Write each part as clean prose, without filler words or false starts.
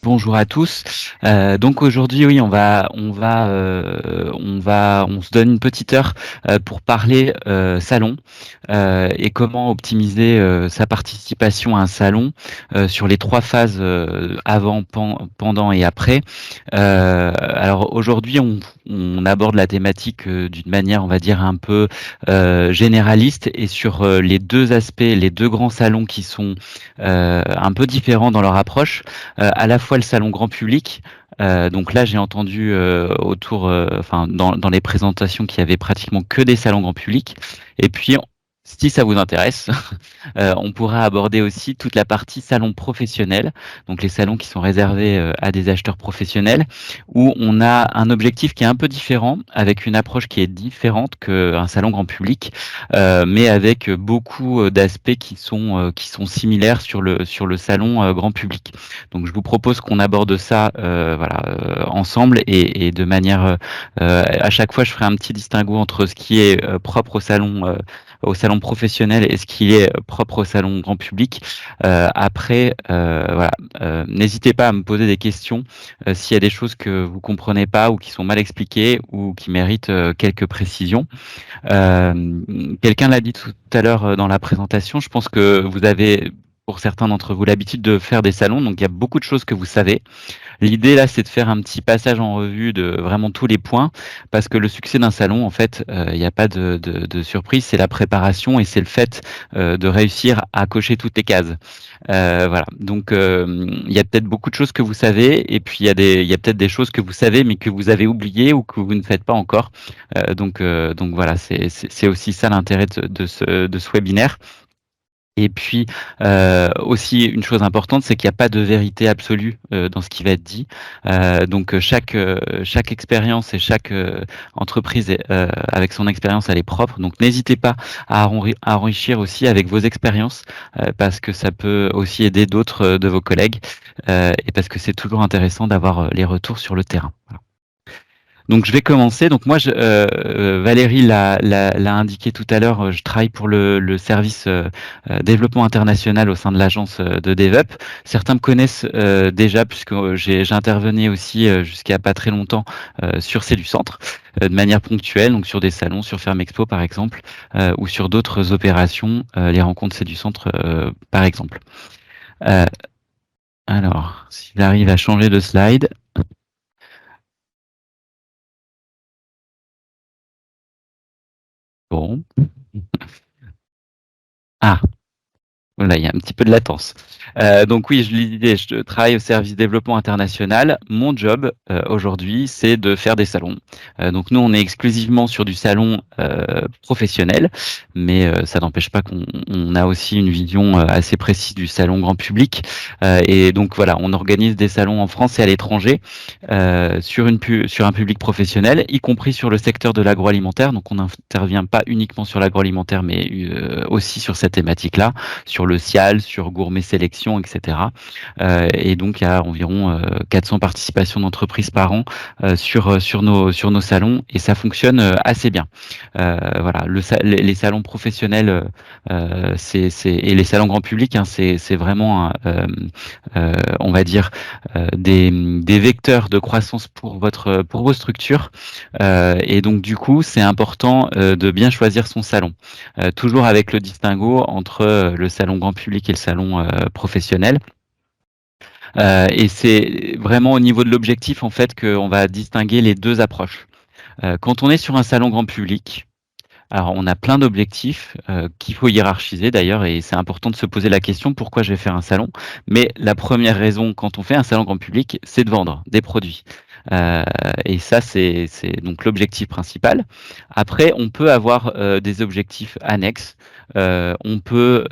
Bonjour à tous. Donc aujourd'hui, oui, on se donne une petite heure pour parler salon et comment optimiser sa participation à un salon sur les trois phases avant, pendant et après. Alors aujourd'hui, on aborde la thématique d'une manière, on va dire, un peu généraliste et sur les deux aspects, les deux grands salons qui sont un peu différents dans leur approche, à la fois le salon grand public. Donc là, j'ai entendu enfin dans les présentations qu'il y avait pratiquement que des salons grand public. Et puis, si ça vous intéresse, on pourra aborder aussi toute la partie salon professionnel, donc les salons qui sont réservés à des acheteurs professionnels, où on a un objectif qui est un peu différent, avec une approche qui est différente qu'un salon grand public, mais avec beaucoup d'aspects qui sont similaires sur le salon grand public. Donc je vous propose qu'on aborde ça ensemble et de manière à chaque fois je ferai un petit distinguo entre ce qui est propre au salon professionnel et ce qui est propre au salon grand public. N'hésitez pas à me poser des questions s'il y a des choses que vous comprenez pas ou qui sont mal expliquées ou qui méritent quelques précisions. Quelqu'un l'a dit tout à l'heure dans la présentation, je pense que vous avez, pour certains d'entre vous, l'habitude de faire des salons, donc il y a beaucoup de choses que vous savez. L'idée là, c'est de faire un petit passage en revue de vraiment tous les points, parce que le succès d'un salon, en fait, il n'y a pas de surprise, c'est la préparation et c'est le fait de réussir à cocher toutes les cases. Voilà. Donc, il y a peut-être beaucoup de choses que vous savez, et puis il y a peut-être des choses que vous savez, mais que vous avez oubliées ou que vous ne faites pas encore. Donc voilà, c'est aussi ça l'intérêt de ce webinaire. Et puis aussi une chose importante, c'est qu'il n'y a pas de vérité absolue dans ce qui va être dit. Chaque expérience et chaque entreprise avec son expérience, elle est propre. Donc n'hésitez pas à enrichir aussi avec vos expériences parce que ça peut aussi aider d'autres de vos collègues et parce que c'est toujours intéressant d'avoir les retours sur le terrain. Voilà. Donc je vais commencer. Donc moi, Valérie l'a indiqué tout à l'heure, je travaille pour le service développement international au sein de l'agence de DevUp. Certains me connaissent déjà puisque j'intervenais aussi jusqu'à pas très longtemps sur Centre de manière ponctuelle, donc sur des salons, sur Ferme Expo par exemple, ou sur d'autres opérations, les rencontres Centre par exemple. Alors, s'il arrive à changer de slide. Bon. Ah, voilà, il y a un petit peu de latence. Donc oui, je le disais, je travaille au service développement international. Mon job aujourd'hui, c'est de faire des salons. Donc nous, on est exclusivement sur du salon professionnel, mais ça n'empêche pas qu'on a aussi une vision assez précise du salon grand public. Et donc voilà, on organise des salons en France et à l'étranger sur un public professionnel, y compris sur le secteur de l'agroalimentaire. Donc on n'intervient pas uniquement sur l'agroalimentaire, mais aussi sur cette thématique-là, sur le Cial, sur Gourmet Sélection, etc. Et donc, il y a environ 400 participations d'entreprises par an sur nos salons et ça fonctionne assez bien. Voilà, les salons professionnels et les salons grand public, hein, c'est vraiment, on va dire, des vecteurs de croissance pour vos structures. Et donc, du coup, c'est important de bien choisir son salon. Toujours avec le distinguo entre le salon grand public et le salon professionnel. Et c'est vraiment au niveau de l'objectif en fait qu'on va distinguer les deux approches. Quand on est sur un salon grand public, alors on a plein d'objectifs qu'il faut hiérarchiser d'ailleurs et c'est important de se poser la question pourquoi je vais faire un salon. Mais la première raison quand on fait un salon grand public, c'est de vendre des produits. Et ça, c'est donc l'objectif principal. Après, on peut avoir des objectifs annexes. On peut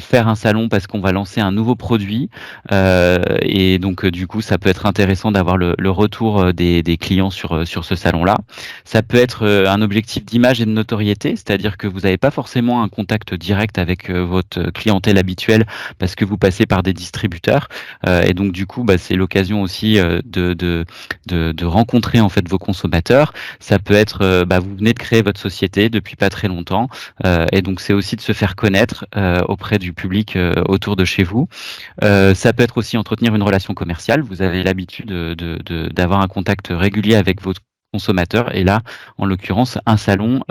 faire un salon parce qu'on va lancer un nouveau produit. Et donc, du coup, ça peut être intéressant d'avoir le retour des clients sur ce salon-là. Ça peut être un objectif d'image et de notoriété, c'est-à-dire que vous n'avez pas forcément un contact direct avec votre clientèle habituelle parce que vous passez par des distributeurs. Et donc, du coup, bah, c'est l'occasion aussi de rencontrer en fait vos consommateurs. Ça peut être, vous venez de créer votre société depuis pas très longtemps, et donc c'est aussi de se faire connaître auprès du public autour de chez vous. Ça peut être aussi entretenir une relation commerciale. Vous avez l'habitude d'avoir un contact régulier avec votre consommateur, et là, en l'occurrence, un salon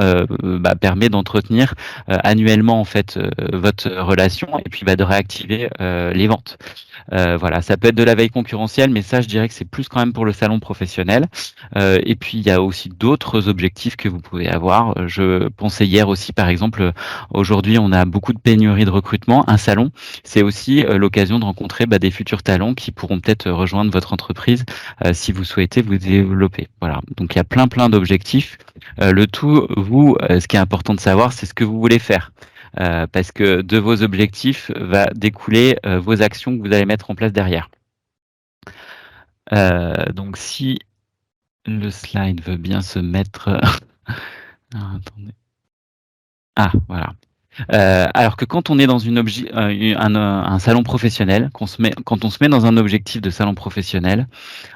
permet d'entretenir annuellement en fait votre relation, et puis de réactiver les ventes. Voilà, ça peut être de la veille concurrentielle, mais ça, je dirais que c'est plus quand même pour le salon professionnel. Et puis, il y a aussi d'autres objectifs que vous pouvez avoir. Je pensais hier aussi, par exemple, aujourd'hui, on a beaucoup de pénurie de recrutement. Un salon, c'est aussi l'occasion de rencontrer des futurs talents qui pourront peut-être rejoindre votre entreprise si vous souhaitez vous développer. Voilà, donc il y a plein d'objectifs. Le tout, vous, ce qui est important de savoir, c'est ce que vous voulez faire. Parce que de vos objectifs va découler vos actions que vous allez mettre en place derrière. Donc si le slide veut bien se mettre alors attendez. Ah voilà. Alors que quand on est dans un salon professionnel, quand on se met dans un objectif de salon professionnel,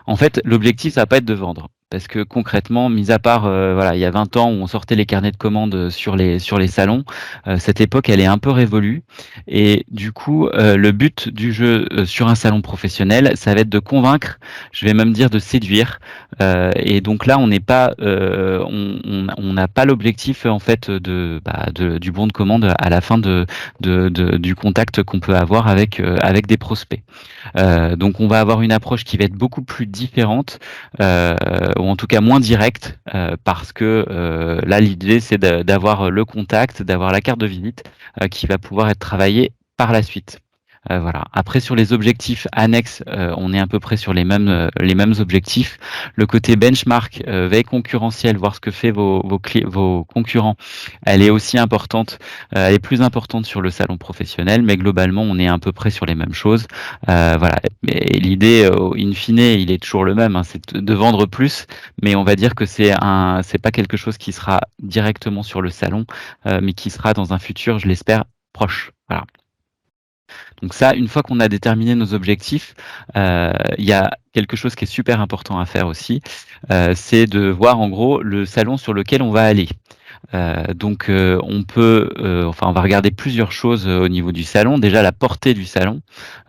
en fait, l'objectif, ça va pas être de vendre. Parce que concrètement, mis à part, il y a 20 ans où on sortait les carnets de commandes sur les salons, cette époque, elle est un peu révolue. Et du coup, le but du jeu sur un salon professionnel, ça va être de convaincre, je vais même dire de séduire. Et donc là, on n'est pas, on n'a pas l'objectif en fait du bon de commande à la fin du contact qu'on peut avoir avec des prospects. Donc on va avoir une approche qui va être beaucoup plus différente, ou en tout cas moins directe, parce que là l'idée c'est d'avoir le contact, d'avoir la carte de visite qui va pouvoir être travaillée par la suite. Voilà. Après sur les objectifs annexes, on est à peu près sur les mêmes objectifs. Le côté benchmark, veille concurrentielle, voir ce que fait vos concurrents, elle est aussi importante. Elle est plus importante sur le salon professionnel, mais globalement on est à peu près sur les mêmes choses. Voilà. Mais l'idée, in fine, il est toujours le même, hein, c'est de vendre plus, mais on va dire que c'est pas quelque chose qui sera directement sur le salon, mais qui sera dans un futur, je l'espère, proche. Voilà. Donc ça, une fois qu'on a déterminé nos objectifs, il y a quelque chose qui est super important à faire aussi, c'est de voir en gros le salon sur lequel on va aller. Donc on va regarder plusieurs choses au niveau du salon. Déjà la portée du salon.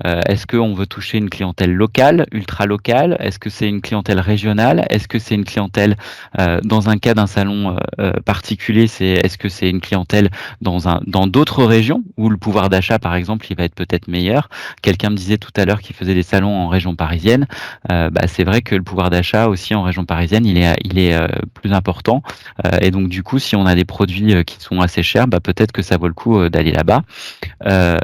Est-ce qu'on veut toucher une clientèle locale, ultra locale? Est-ce que c'est une clientèle régionale? Est-ce que c'est une clientèle, dans un cas d'un salon particulier, est-ce que c'est une clientèle dans d'autres régions où le pouvoir d'achat, par exemple, il va être peut-être meilleur? Quelqu'un me disait tout à l'heure qu'il faisait des salons en région parisienne. C'est vrai que le pouvoir d'achat aussi en région parisienne, il est plus important. Et donc du coup, si on a des produits qui sont assez chers, peut-être que ça vaut le coup d'aller là-bas.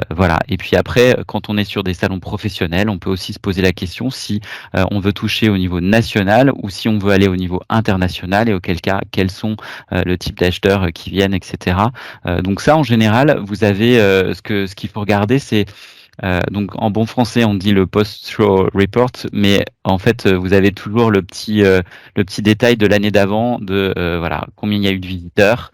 Voilà. Et puis après, quand on est sur des salons professionnels, on peut aussi se poser la question si on veut toucher au niveau national ou si on veut aller au niveau international, et auquel cas, quels sont le type d'acheteurs qui viennent, etc. Donc ça, en général, vous avez ce qu'il faut regarder, c'est donc en bon français, on dit le post-show report, mais en fait, vous avez toujours le petit détail de l'année d'avant, de voilà, combien il y a eu de visiteurs,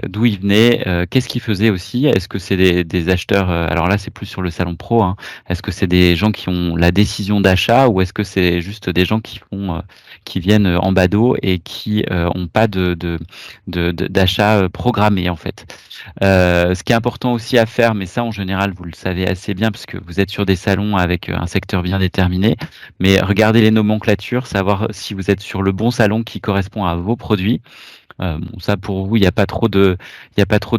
d'où ils venaient, qu'est-ce qu'ils faisaient aussi. Est-ce que c'est des acheteurs, alors là c'est plus sur le salon pro, hein. Est-ce que c'est des gens qui ont la décision d'achat, ou est-ce que c'est juste des gens qui viennent en badaud et qui ont pas d'achat programmé en fait. Ce qui est important aussi à faire, mais ça en général vous le savez assez bien parce que vous êtes sur des salons avec un secteur bien déterminé, mais regardez les nomenclatures, savoir si vous êtes sur le bon salon qui correspond à vos produits. Bon, ça pour vous, il y a pas trop de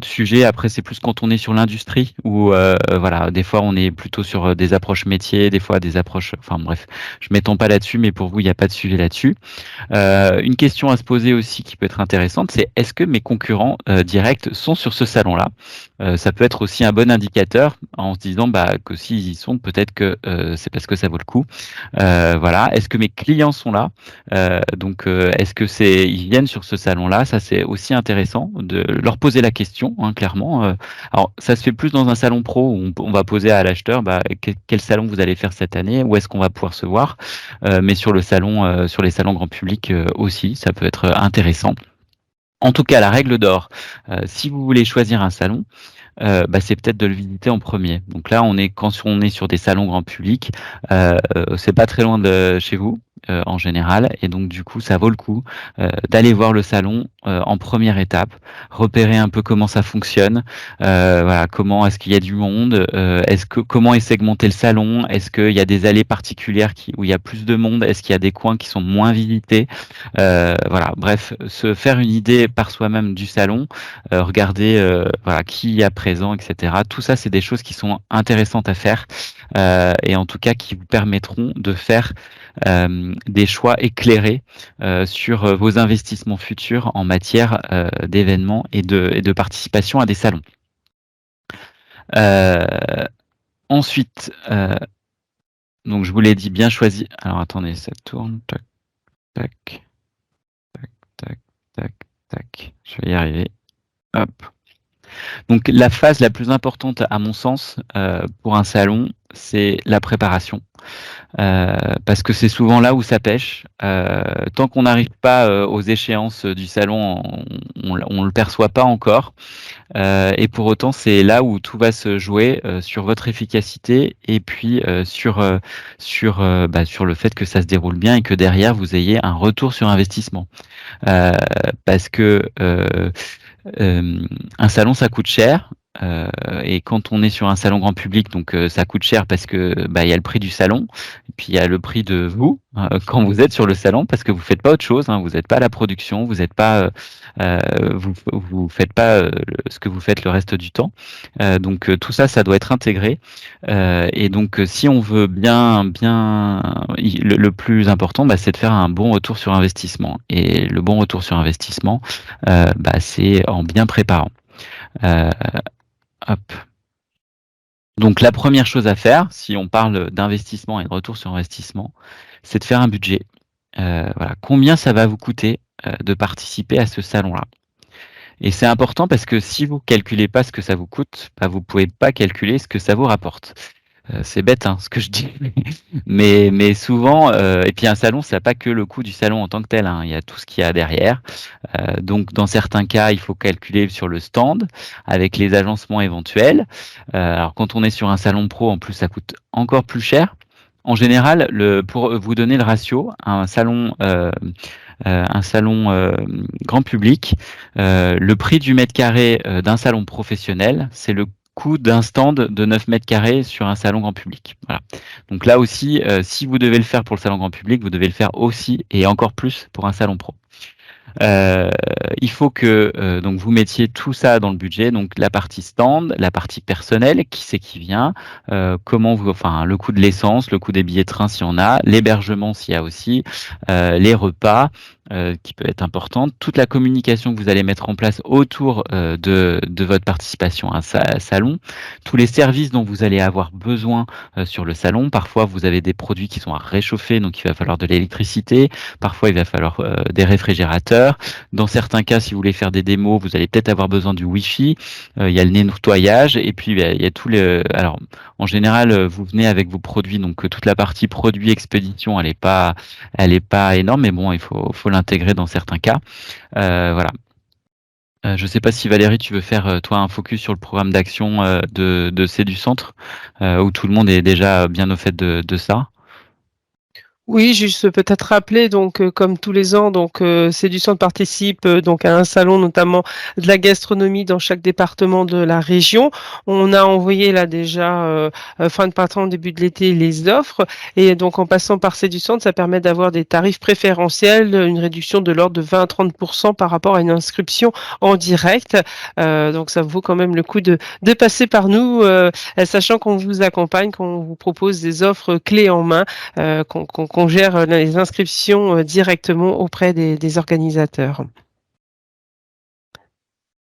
sujets. Après, c'est plus quand on est sur l'industrie où voilà, des fois on est plutôt sur des approches métiers, des fois des approches. Enfin bref, je m'étends pas là-dessus, mais pour vous, il n'y a pas de sujet là-dessus. Une question à se poser aussi qui peut être intéressante, c'est est-ce que mes concurrents directs sont sur ce salon-là? Ça peut être aussi un bon indicateur en se disant que s'ils y sont, peut-être que c'est parce que ça vaut le coup. Voilà. Est-ce que mes clients sont là? Est-ce que ils viennent sur ce salon-là? Ça, c'est aussi intéressant de leur poser la question, hein, clairement. Alors, ça se fait plus dans un salon pro où on va poser à l'acheteur, quel salon vous allez faire cette année? Où est-ce qu'on va pouvoir se voir? Mais sur sur les salons grand public aussi, ça peut être intéressant. En tout cas, la règle d'or, si vous voulez choisir un salon, c'est peut-être de le visiter en premier. Donc là, quand on est sur des salons grand public, c'est pas très loin de chez vous. en général, et donc du coup, ça vaut le coup d'aller voir le salon en première étape, repérer un peu comment ça fonctionne, voilà, comment est-ce qu'il y a du monde, comment est segmenté le salon, est-ce qu'il y a des allées particulières où il y a plus de monde, est-ce qu'il y a des coins qui sont moins visités, voilà, bref, se faire une idée par soi-même du salon, regarder voilà, qui y a présent, etc. Tout ça, c'est des choses qui sont intéressantes à faire et en tout cas qui vous permettront de faire des choix éclairés sur vos investissements futurs en matière d'événements et de participation à des salons. Ensuite, donc je vous l'ai dit, bien choisi. Alors attendez, ça tourne. Tac, tac, tac, tac, tac, tac. Je vais y arriver. Hop. Donc la phase la plus importante à mon sens pour un salon, c'est la préparation. Parce que c'est souvent là où ça pêche. Tant qu'on n'arrive pas aux échéances du salon, on le perçoit pas encore. Et pour autant, c'est là où tout va se jouer sur votre efficacité et puis sur le fait que ça se déroule bien et que derrière vous ayez un retour sur investissement. Parce que un salon, ça coûte cher. Et quand on est sur un salon grand public, donc ça coûte cher parce que il y a le prix du salon, et puis il y a le prix de vous quand vous êtes sur le salon, parce que vous faites pas autre chose, hein, vous n'êtes pas à la production, vous n'êtes pas, vous faites pas ce que vous faites le reste du temps. Donc tout ça, ça doit être intégré. Et donc si on veut le plus important, c'est de faire un bon retour sur investissement. Et le bon retour sur investissement, c'est en bien préparant. Hop. Donc la première chose à faire, si on parle d'investissement et de retour sur investissement, c'est de faire un budget. Voilà, combien ça va vous coûter de participer à ce salon-là. Et c'est important parce que si vous calculez pas ce que ça vous coûte, vous pouvez pas calculer ce que ça vous rapporte. C'est bête, hein, ce que je dis, mais souvent, et puis un salon, ça n'a pas que le coût du salon en tant que tel, hein, il y a tout ce qu'il y a derrière. Donc dans certains cas, il faut calculer sur le stand avec les agencements éventuels. Alors quand on est sur un salon pro, en plus, ça coûte encore plus cher. En général, pour vous donner le ratio, un salon grand public, le prix du mètre carré d'un salon professionnel, c'est le coût d'un stand de 9 mètres carrés sur un salon grand public. Voilà. Donc là aussi, si vous devez le faire pour le salon grand public, vous devez le faire aussi et encore plus pour un salon pro. Il faut que donc vous mettiez tout ça dans le budget, donc la partie stand, la partie personnelle, qui c'est qui vient, le coût de l'essence, le coût des billets de train s'il y en a, l'hébergement s'il y a aussi, les repas. Qui peut être importante, toute la communication que vous allez mettre en place autour de votre participation à un salon, tous les services dont vous allez avoir besoin sur le salon. Parfois, vous avez des produits qui sont à réchauffer, donc il va falloir de l'électricité. Parfois, il va falloir des réfrigérateurs. Dans certains cas, si vous voulez faire des démos, vous allez peut-être avoir besoin du Wi-Fi. Il y a le nettoyage et puis il y a tout le. Alors, en général, vous venez avec vos produits, donc toute la partie produit expédition, elle est pas énorme, mais bon, il faut l'intégrer dans certains cas. Voilà. Je ne sais pas si Valérie, tu veux faire toi un focus sur le programme d'action de C'est du Centre, où tout le monde est déjà bien au fait de ça. Oui, juste peut-être rappeler donc comme tous les ans donc C'est du Centre participe donc à un salon notamment de la gastronomie dans chaque département de la région. On a envoyé là déjà fin de printemps, début de l'été les offres et donc en passant par C'est du Centre, ça permet d'avoir des tarifs préférentiels, une réduction de l'ordre de 20 à 30% par rapport à une inscription en direct. Donc ça vaut quand même le coup de passer par nous, sachant qu'on vous accompagne, qu'on vous propose des offres clés en main, qu'on gère les inscriptions directement auprès des organisateurs.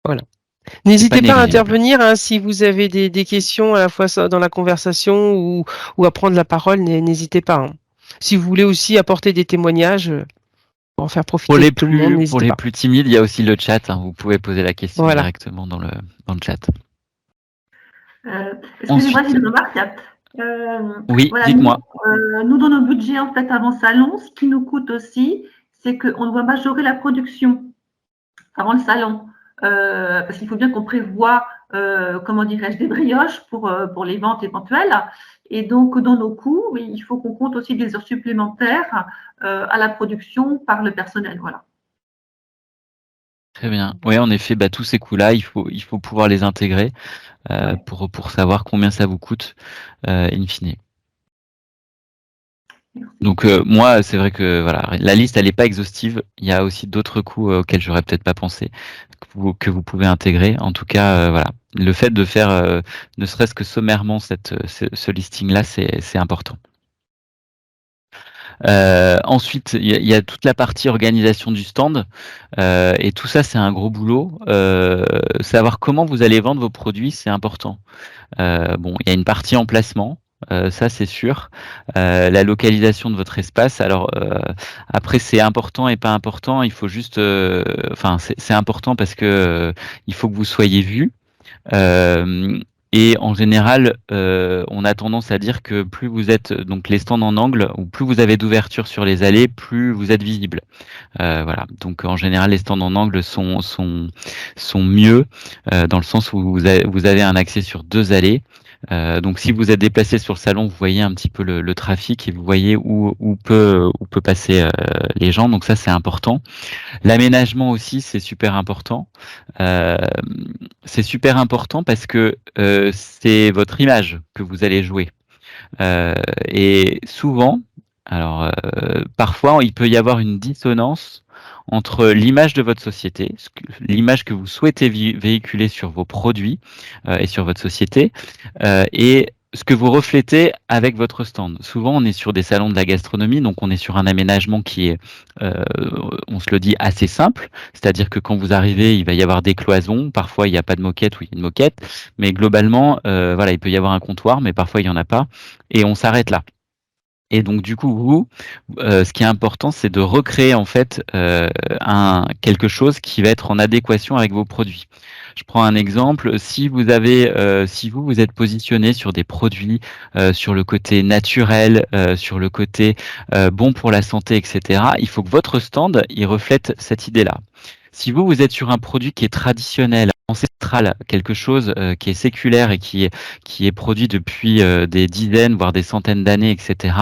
Voilà. C'est pas N'hésitez pas à négligeable. intervenir hein, si vous avez des questions à la fois dans la conversation ou à prendre la parole, n'hésitez pas. Hein. Si vous voulez aussi apporter des témoignages pour en faire Pour profiter les tout le monde, plus, pour n'hésitez les pas. plus timides, il y a aussi le chat, hein. Vous pouvez poser la question Voilà. directement dans le chat. Excusez-moi, j'ai Ensuite, une remarque. oui, Voilà, dites-moi. nous, dans nos budgets, en fait, avant salon, ce qui nous coûte aussi, c'est qu'on doit majorer la production avant le salon. Parce qu'il faut bien qu'on prévoie, comment dirais-je, des brioches pour les ventes éventuelles. Et donc, dans nos coûts, oui, il faut qu'on compte aussi des heures supplémentaires à la production par le personnel. Voilà. Très bien. Oui, en effet, bah, tous ces coûts-là, il faut pouvoir les intégrer Ouais. pour savoir combien ça vous coûte in fine. Merci. Donc moi, c'est vrai que voilà, la liste, elle n'est pas exhaustive. Il y a aussi d'autres coûts auxquels j'aurais peut-être pas pensé que vous pouvez intégrer. En tout cas, voilà, le fait de faire ne serait-ce que sommairement ce listing-là, c'est important. Ensuite, il y a toute la partie organisation du stand et tout ça, c'est un gros boulot. Savoir comment vous allez vendre vos produits, c'est important. Bon, il y a une partie emplacement, ça c'est sûr. La localisation de votre espace. Alors après, c'est important et pas important. Il faut juste, enfin, c'est important parce que il faut que vous soyez vu. Euh, et en général, on a tendance à dire que plus vous êtes donc les stands en angle ou plus vous avez d'ouverture sur les allées, plus vous êtes visible. Voilà. Donc en général, les stands en angle sont mieux dans le sens où vous avez un accès sur deux allées. Donc si vous êtes déplacé sur le salon, vous voyez un petit peu le trafic et vous voyez où peut passer les gens. Donc ça, c'est important. L'aménagement aussi, c'est super important. Euh, c'est super important parce que c'est votre image que vous allez jouer. Et souvent, alors parfois, il peut y avoir une dissonance entre l'image de votre société, l'image que vous souhaitez véhiculer sur vos produits et sur votre société, et ce que vous reflétez avec votre stand. Souvent, on est sur des salons de la gastronomie, donc on est sur un aménagement qui est, on se le dit, assez simple. C'est-à-dire que quand vous arrivez, il va y avoir des cloisons. Parfois, il n'y a pas de moquette ou il y a une moquette. Mais globalement, voilà, il peut y avoir un comptoir, mais parfois, il n'y en a pas. Et on s'arrête là. Et donc du coup, vous, ce qui est important, c'est de recréer en fait quelque chose qui va être en adéquation avec vos produits. Je prends un exemple. Si vous avez, si vous êtes positionné sur des produits, sur le côté naturel, sur le côté bon pour la santé, etc., il faut que votre stand il reflète cette idée-là. Si vous êtes sur un produit qui est traditionnel, ancestral, quelque chose qui est séculaire et qui est produit depuis des dizaines, voire des centaines d'années, etc.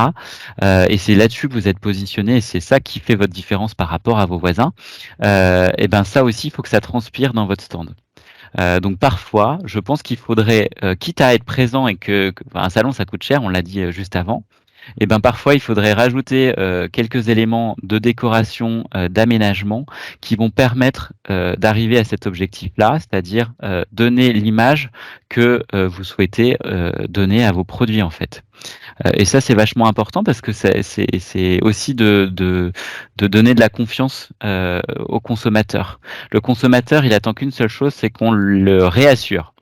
Et c'est là-dessus que vous êtes positionné et c'est ça qui fait votre différence par rapport à vos voisins. Et ben ça aussi, il faut que ça transpire dans votre stand. Donc parfois, je pense qu'il faudrait, quitte à être présent et enfin, un salon ça coûte cher, on l'a dit juste avant, et ben parfois il faudrait rajouter quelques éléments de décoration, d'aménagement qui vont permettre d'arriver à cet objectif-là, c'est-à-dire donner l'image que vous souhaitez donner à vos produits en fait. Et ça c'est vachement important parce que c'est aussi de donner de la confiance au consommateur. Le consommateur il attend qu'une seule chose, c'est qu'on le réassure.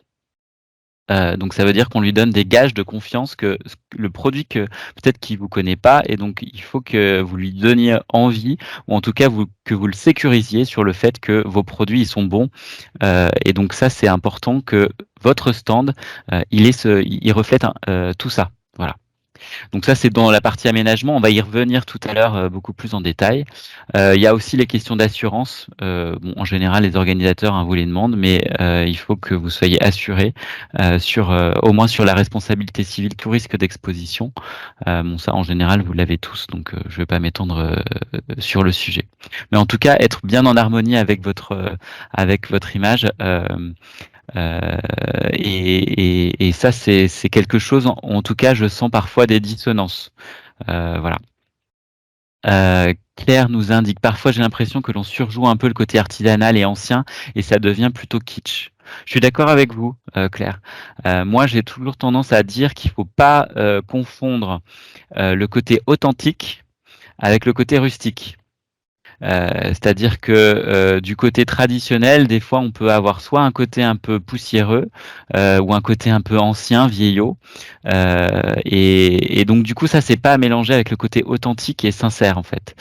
Donc ça veut dire qu'on lui donne des gages de confiance que le produit que peut-être qu'il vous connaît pas et donc il faut que vous lui donniez envie ou en tout cas que vous le sécurisiez sur le fait que vos produits ils sont bons et donc ça c'est important que votre stand il reflète tout ça. Voilà. Donc ça, c'est dans la partie aménagement. On va y revenir tout à l'heure beaucoup plus en détail. Il y a aussi les questions d'assurance. Bon, en général, les organisateurs vous les demandent, mais il faut que vous soyez assuré sur au moins sur la responsabilité civile, tout risque d'exposition. Bon, ça, en général, vous l'avez tous, donc je ne vais pas m'étendre sur le sujet. Mais en tout cas, être bien en harmonie avec votre image. Et ça, c'est quelque chose, en tout cas, je sens parfois des dissonances. Voilà. Claire nous indique, parfois j'ai l'impression que l'on surjoue un peu le côté artisanal et ancien et ça devient plutôt kitsch. Je suis d'accord avec vous, Claire. Moi, j'ai toujours tendance à dire qu'il ne faut pas confondre le côté authentique avec le côté rustique. C'est-à-dire que du côté traditionnel, des fois, on peut avoir soit un côté un peu poussiéreux ou un côté un peu ancien, vieillot. Et donc, du coup, ça, c'est pas à mélanger avec le côté authentique et sincère, en fait.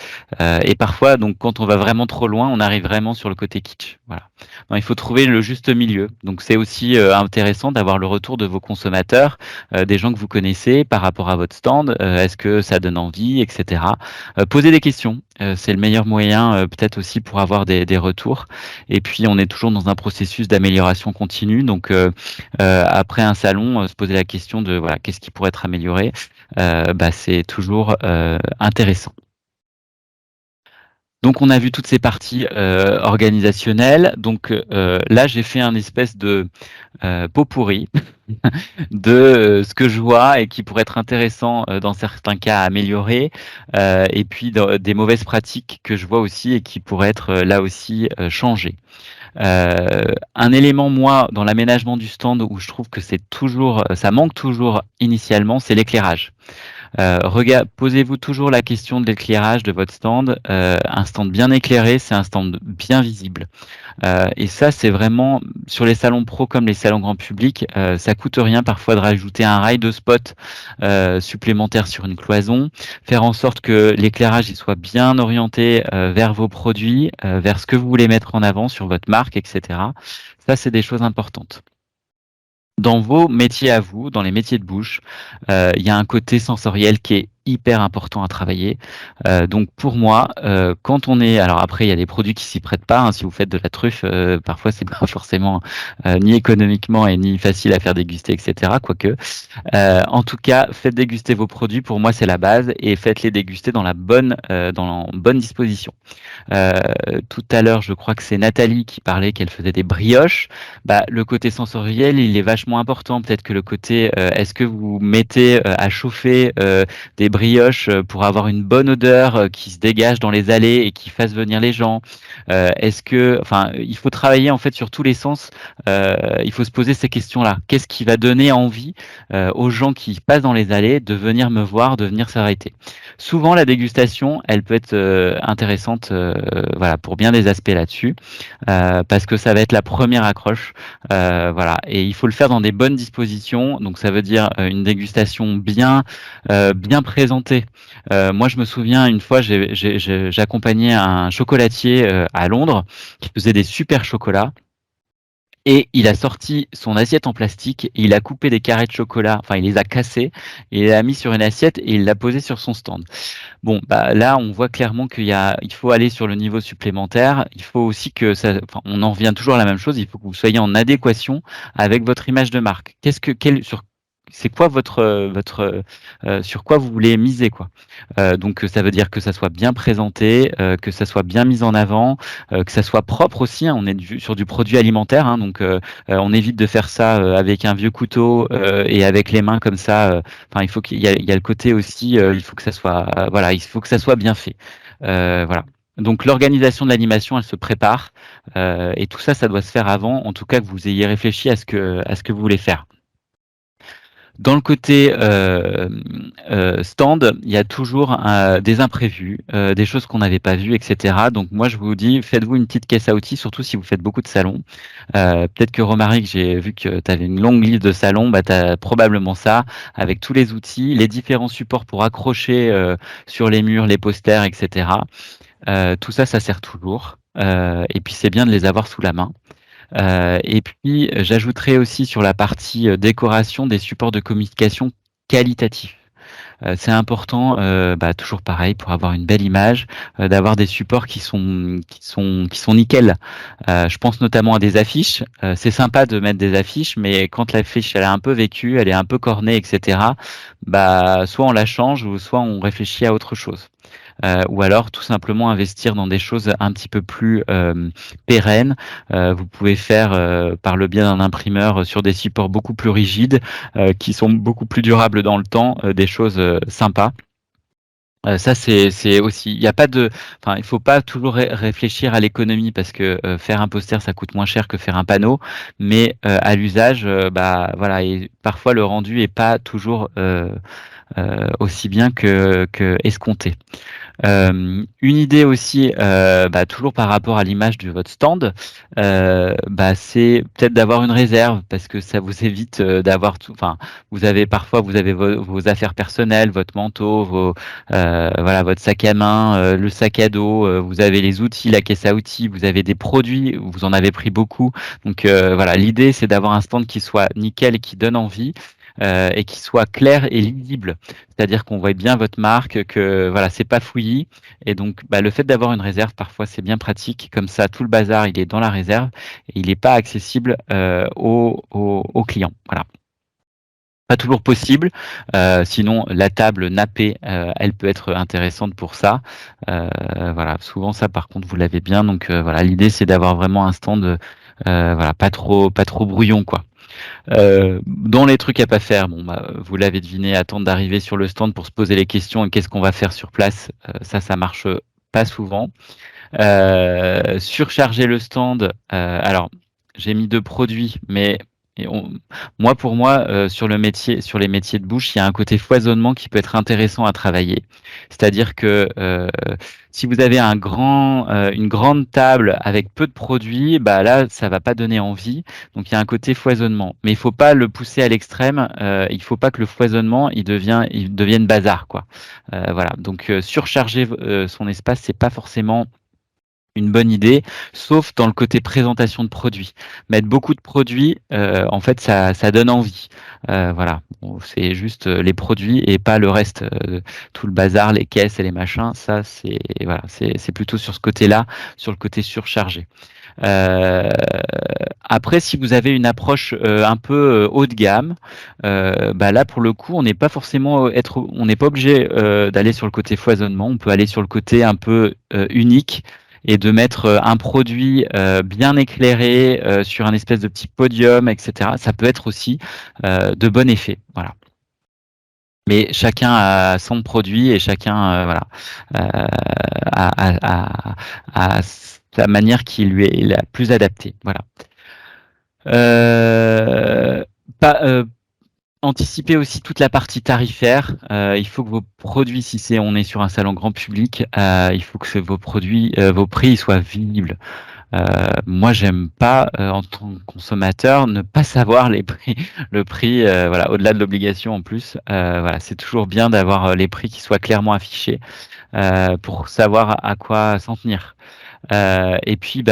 Et parfois, donc, quand on va vraiment trop loin, on arrive vraiment sur le côté kitsch. Voilà. Non, il faut trouver le juste milieu. Donc c'est aussi intéressant d'avoir le retour de vos consommateurs, des gens que vous connaissez par rapport à votre stand. Est-ce que ça donne envie, etc. Posez des questions. C'est le meilleur moyen peut-être aussi pour avoir des retours. Et puis on est toujours dans un processus d'amélioration continue. Donc après un salon, se poser la question de voilà, qu'est-ce qui pourrait être amélioré, c'est toujours intéressant. Donc on a vu toutes ces parties organisationnelles. Donc là j'ai fait un espèce de pot pourri de ce que je vois et qui pourrait être intéressant dans certains cas à améliorer, et puis des mauvaises pratiques que je vois aussi et qui pourraient être là aussi changées. Un élément, moi, dans l'aménagement du stand où je trouve que ça manque toujours initialement, c'est l'éclairage. Posez-vous toujours la question de l'éclairage de votre stand. Un stand bien éclairé, c'est un stand bien visible. Et ça, c'est vraiment sur les salons pro comme les salons grand public, ça coûte rien parfois de rajouter un rail de spot supplémentaire sur une cloison, faire en sorte que l'éclairage il soit bien orienté vers vos produits, vers ce que vous voulez mettre en avant sur votre marque, etc. Ça, c'est des choses importantes. Dans vos métiers à vous, dans les métiers de bouche, il y a un côté sensoriel qui est hyper important à travailler. Donc pour moi, quand on est, alors après il y a des produits qui s'y prêtent pas. Hein, si vous faites de la truffe, parfois c'est pas forcément ni économiquement et ni facile à faire déguster, etc. Quoique, en tout cas, faites déguster vos produits. Pour moi, c'est la base et faites-les déguster dans la bonne disposition. Tout à l'heure, je crois que c'est Nathalie qui parlait qu'elle faisait des brioches. Le côté sensoriel, il est vachement important. Peut-être que le côté, est-ce que vous mettez à chauffer des brioches pour avoir une bonne odeur qui se dégage dans les allées et qui fasse venir les gens? Il faut travailler en fait sur tous les sens. Il faut se poser ces questions-là. Qu'est-ce qui va donner envie aux gens qui passent dans les allées de venir me voir, de venir s'arrêter? Souvent, la dégustation, elle peut être intéressante, pour bien des aspects là-dessus, parce que ça va être la première accroche, et il faut le faire dans des bonnes dispositions. Donc, ça veut dire une dégustation bien présentée. Moi, je me souviens une fois, j'accompagnais un chocolatier à Londres qui faisait des super chocolats. Et il a sorti son assiette en plastique, et il a coupé des carrés de chocolat, enfin il les a cassés, et il les a mis sur une assiette et il l'a posé sur son stand. Bon, là on voit clairement il faut aller sur le niveau supplémentaire. Il faut aussi on en revient toujours à la même chose. Il faut que vous soyez en adéquation avec votre image de marque. C'est quoi sur quoi vous voulez miser, quoi. Donc ça veut dire que ça soit bien présenté, que ça soit bien mis en avant, que ça soit propre aussi. Hein. On est sur du produit alimentaire, hein, donc on évite de faire ça avec un vieux couteau et avec les mains comme ça. Il faut qu'il y a le côté aussi, il faut que ça soit il faut que ça soit bien fait. Voilà. Donc l'organisation de l'animation, elle se prépare, et tout ça, ça doit se faire avant. En tout cas, que vous ayez réfléchi à ce que vous voulez faire. Dans le côté stand, il y a toujours des imprévus, des choses qu'on n'avait pas vues, etc. Donc moi, je vous dis, faites-vous une petite caisse à outils, surtout si vous faites beaucoup de salons. Peut-être que Romaric, j'ai vu que tu avais une longue liste de salons, tu as probablement ça, avec tous les outils, les différents supports pour accrocher sur les murs, les posters, etc. Tout ça, ça sert toujours. Et puis c'est bien de les avoir sous la main. Et puis, j'ajouterai aussi sur la partie décoration des supports de communication qualitatifs. C'est important, toujours pareil, pour avoir une belle image, d'avoir des supports qui sont nickel. Je pense notamment à des affiches. C'est sympa de mettre des affiches, mais quand l'affiche elle est un peu vécue, elle est un peu cornée, etc. Soit on la change, ou soit on réfléchit à autre chose. Ou alors tout simplement investir dans des choses un petit peu plus pérennes. Vous pouvez faire par le biais d'un imprimeur sur des supports beaucoup plus rigides, qui sont beaucoup plus durables dans le temps, des choses sympas. Ça c'est aussi, il faut pas toujours réfléchir à l'économie, parce que faire un poster ça coûte moins cher que faire un panneau, mais à l'usage, et parfois le rendu est pas toujours aussi bien que escompté. Une idée aussi, toujours par rapport à l'image de votre stand, c'est peut-être d'avoir une réserve parce que ça vous évite d'avoir tout. Enfin, vous avez vos affaires personnelles, votre manteau, votre sac à main, le sac à dos, vous avez les outils, la caisse à outils, vous avez des produits, vous en avez pris beaucoup. Donc voilà, l'idée c'est d'avoir un stand qui soit nickel et qui donne envie. Et qui soit clair et lisible, c'est-à-dire qu'on voit bien votre marque, que voilà, c'est pas fouillis, et donc le fait d'avoir une réserve parfois c'est bien pratique, comme ça tout le bazar il est dans la réserve et il n'est pas accessible aux clients. Voilà. Pas toujours possible, sinon la table nappée, elle peut être intéressante pour ça. Voilà, souvent ça par contre vous l'avez bien, donc voilà, l'idée c'est d'avoir vraiment un stand, voilà, pas trop brouillon quoi. Dans les trucs à pas faire, vous l'avez deviné, attendre d'arriver sur le stand pour se poser les questions et qu'est-ce qu'on va faire sur place, ça marche pas souvent. Surcharger le stand, alors j'ai mis 2 produits, mais pour moi, sur les métiers de bouche, il y a un côté foisonnement qui peut être intéressant à travailler. C'est-à-dire que si vous avez une grande table avec peu de produits, là, ça va pas donner envie. Donc il y a un côté foisonnement, mais il faut pas le pousser à l'extrême. Il faut pas que le foisonnement il devienne bazar, quoi. Voilà. Donc surcharger son espace, c'est pas forcément une bonne idée, sauf dans le côté présentation de produits. Mettre beaucoup de produits, en fait, ça donne envie. Voilà, bon, c'est juste les produits et pas le reste, tout le bazar, les caisses et les machins. Ça, c'est plutôt sur ce côté-là, sur le côté surchargé. Euh, Après, si vous avez une approche un peu haut de gamme, là pour le coup, on n'est pas obligé d'aller sur le côté foisonnement. On peut aller sur le côté un peu unique et de mettre un produit bien éclairé sur un espèce de petit podium, etc. Ça peut être aussi de bon effet. Voilà. Mais chacun a son produit et chacun a sa manière qui lui est la plus adaptée. Voilà. Euh, pas, Anticiper aussi toute la partie tarifaire. Il faut que vos produits, on est sur un salon grand public, il faut que vos produits, vos prix soient visibles. Moi, j'aime pas, en tant que consommateur, ne pas savoir les prix, le prix, voilà, au-delà de l'obligation en plus. Voilà, c'est toujours bien d'avoir les prix qui soient clairement affichés pour savoir à quoi s'en tenir. Et puis,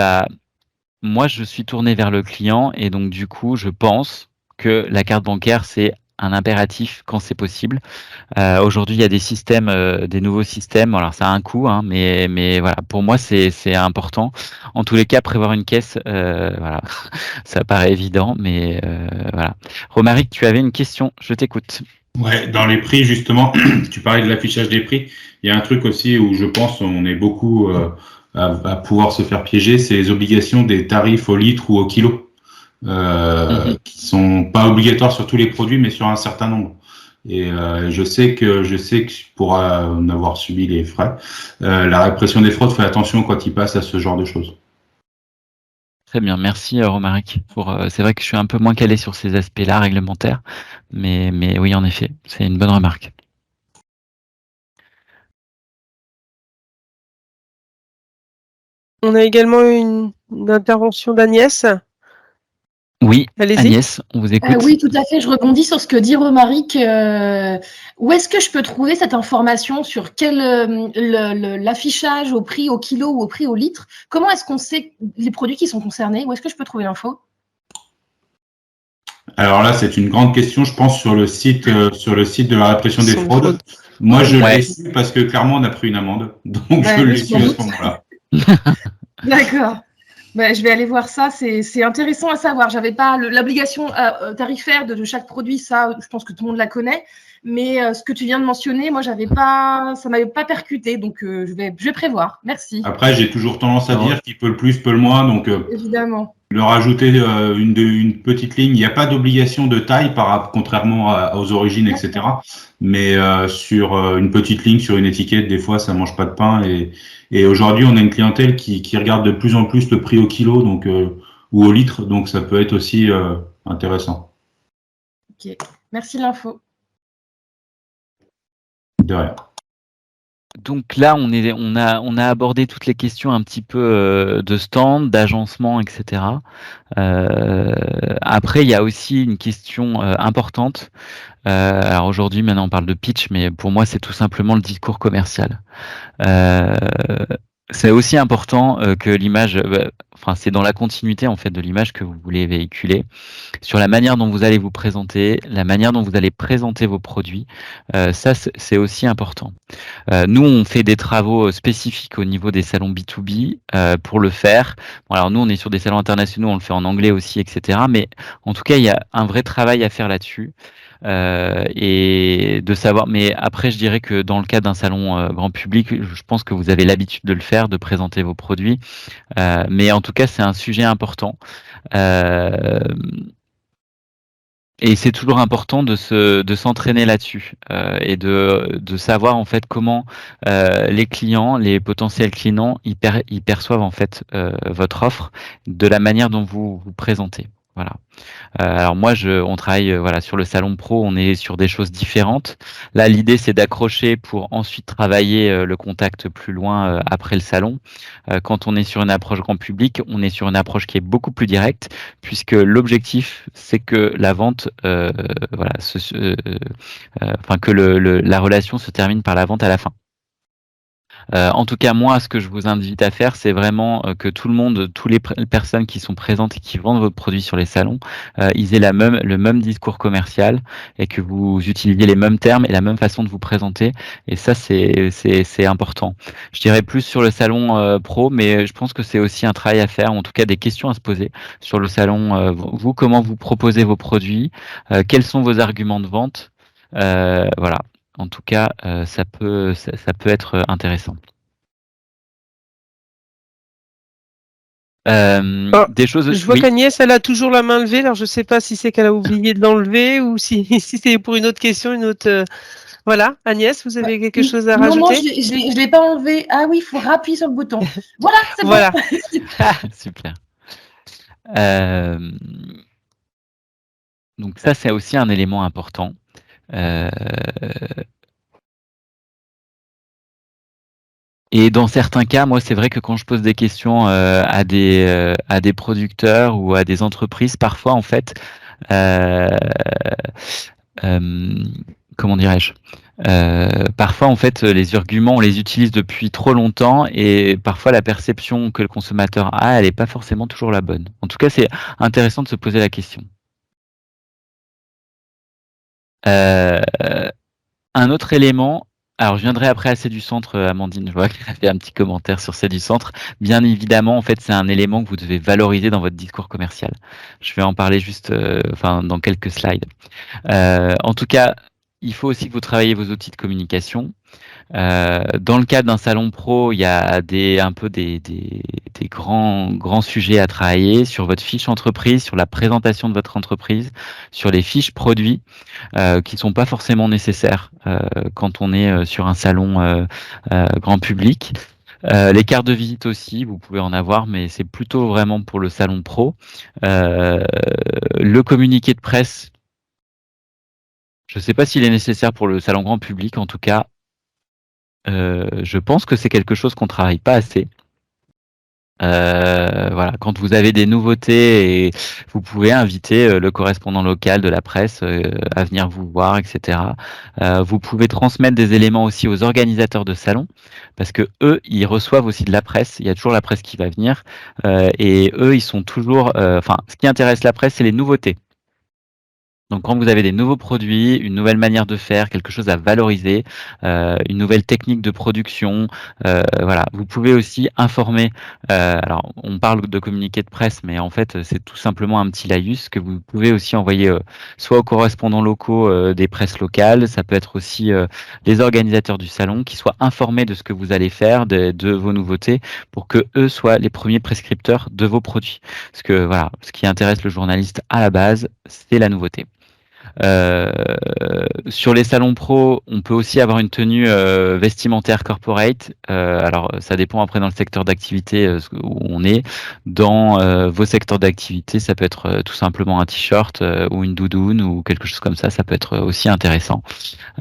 moi, je suis tourné vers le client et donc du coup, je pense que la carte bancaire, c'est un impératif quand c'est possible. Aujourd'hui, il y a des systèmes, des nouveaux systèmes. Alors, ça a un coût, hein, mais voilà, pour moi, c'est important. En tous les cas, prévoir une caisse, voilà, ça paraît évident, mais voilà. Romaric, tu avais une question, je t'écoute. Ouais, dans les prix, justement, tu parlais de l'affichage des prix. Il y a un truc aussi où je pense on est beaucoup à pouvoir se faire piéger, c'est les obligations des tarifs au litre ou au kilo, qui sont pas obligatoires sur tous les produits, mais sur un certain nombre. Et je sais que pour en avoir subi les frais, la répression des fraudes fait attention quand il passe à ce genre de choses. Très bien, merci Romaric. C'est vrai que je suis un peu moins calé sur ces aspects-là réglementaires, mais oui, en effet, c'est une bonne remarque. On a également une intervention d'Agnès. Oui, Allez-y. Agnès, on vous écoute. Oui, tout à fait. Je rebondis sur ce que dit Romaric. Où est-ce que je peux trouver cette information sur l'affichage au prix au kilo ou au prix au litre? Comment est-ce qu'on sait les produits qui sont concernés? Où est-ce que je peux trouver l'info? Alors là, c'est une grande question, je pense, sur le site de la répression des fraudes. Moi, je l'ai su parce que clairement, on a pris une amende. Donc, je l'ai su à ce moment-là. D'accord. Je vais aller voir ça. C'est intéressant à savoir. J'avais pas l'obligation tarifaire de chaque produit. Ça, je pense que tout le monde la connaît. Mais ce que tu viens de mentionner, moi, ça m'avait pas percuté. Donc, je vais prévoir. Merci. Après, j'ai toujours tendance à dire qui peut le plus, peut le moins. Donc, évidemment. Leur ajouter une petite ligne. Il n'y a pas d'obligation de taille, contrairement aux origines, etc. Mais sur une petite ligne, sur une étiquette, des fois, ça mange pas de pain. Et aujourd'hui, on a une clientèle qui regarde de plus en plus le prix au kilo, donc ou au litre. Donc, ça peut être aussi intéressant. Ok, merci l'info. De rien. Donc là, on a abordé toutes les questions un petit peu de stand, d'agencement, etc. Après, il y a aussi une question importante. Alors aujourd'hui, maintenant, on parle de pitch, mais pour moi, c'est tout simplement le discours commercial. C'est aussi important que l'image, enfin, c'est dans la continuité en fait de l'image que vous voulez véhiculer, sur la manière dont vous allez vous présenter, la manière dont vous allez présenter vos produits. Ça, c'est aussi important. Nous, on fait des travaux spécifiques au niveau des salons B2B pour le faire. Bon, alors nous, on est sur des salons internationaux, on le fait en anglais aussi, etc. Mais en tout cas, il y a un vrai travail à faire là-dessus. Et de savoir, mais après je dirais que dans le cas d'un salon grand public, je pense que vous avez l'habitude de le faire, de présenter vos produits, mais en tout cas c'est un sujet important, et c'est toujours important de s'entraîner là-dessus, et de savoir en fait comment les clients, les potentiels clients, ils perçoivent en fait votre offre de la manière dont vous vous présentez. Voilà. Alors moi, on travaille voilà, sur le salon pro, on est sur des choses différentes. Là, l'idée, c'est d'accrocher pour ensuite travailler le contact plus loin après le salon. Quand on est sur une approche grand public, on est sur une approche qui est beaucoup plus directe, puisque l'objectif, c'est que la vente, voilà, enfin que la relation se termine par la vente à la fin. En tout cas, moi, ce que je vous invite à faire, c'est vraiment que tout le monde, toutes les personnes qui sont présentes et qui vendent votre produit sur les salons, ils aient le même discours commercial et que vous utilisiez les mêmes termes et la même façon de vous présenter. Et ça, c'est important. Je dirais plus sur le salon pro, mais je pense que c'est aussi un travail à faire, en tout cas des questions à se poser sur le salon. Vous, comment vous proposez vos produits, quels sont vos arguments de vente, voilà. En tout cas, ça peut être intéressant. Des choses. Je vois Oui. qu'Agnès, elle a toujours la main levée. Alors, je ne sais pas si c'est qu'elle a oublié de l'enlever ou si c'est pour une autre question, une autre. Voilà, Agnès, vous avez quelque chose à rajouter? Non, je l'ai pas enlevé. Ah oui, il faut appuyer sur le bouton. Voilà, c'est bon. Voilà. Super. Donc ça, c'est aussi un élément important. Et dans certains cas, moi, c'est vrai que quand je pose des questions à des producteurs ou à des entreprises, parfois, en fait, comment dirais-je, parfois, en fait, les arguments, on les utilise depuis trop longtemps et parfois, la perception que le consommateur a, elle n'est pas forcément toujours la bonne. En tout cas, c'est intéressant de se poser la question. Un autre élément, alors je viendrai après à C'est du Centre, Amandine, je vois qu'elle a fait un petit commentaire sur C'est du Centre. Bien évidemment, en fait, c'est un élément que vous devez valoriser dans votre discours commercial. Je vais en parler juste dans quelques slides. En tout cas, il faut aussi que vous travaillez vos outils de communication. Dans le cadre d'un salon pro, il y a un peu des grands sujets à travailler sur votre fiche entreprise, sur la présentation de votre entreprise, sur les fiches produits qui sont pas forcément nécessaires quand on est sur un salon grand public. Les cartes de visite aussi, vous pouvez en avoir, mais c'est plutôt vraiment pour le salon pro. Le communiqué de presse, je ne sais pas s'il est nécessaire pour le salon grand public, en tout cas, je pense que c'est quelque chose qu'on travaille pas assez. Voilà, quand vous avez des nouveautés, et vous pouvez inviter le correspondant local de la presse à venir vous voir, etc. Vous pouvez transmettre des éléments aussi aux organisateurs de salons, parce que eux, ils reçoivent aussi de la presse. Il y a toujours la presse qui va venir, et eux, ils sont toujours. Enfin, ce qui intéresse la presse, c'est les nouveautés. Donc, quand vous avez des nouveaux produits, une nouvelle manière de faire, quelque chose à valoriser, une nouvelle technique de production, voilà. Vous pouvez aussi informer. Alors, on parle de communiqué de presse, mais en fait, c'est tout simplement un petit laïus que vous pouvez aussi envoyer soit aux correspondants locaux des presses locales, ça peut être aussi les organisateurs du salon qui soient informés de ce que vous allez faire, de vos nouveautés, pour que eux soient les premiers prescripteurs de vos produits. Parce que voilà, ce qui intéresse le journaliste à la base, c'est la nouveauté. Sur les salons pro, on peut aussi avoir une tenue vestimentaire corporate. Alors, ça dépend après dans le secteur d'activité où on est. Dans vos secteurs d'activité, ça peut être tout simplement un t-shirt ou une doudoune ou quelque chose comme ça. Ça peut être aussi intéressant.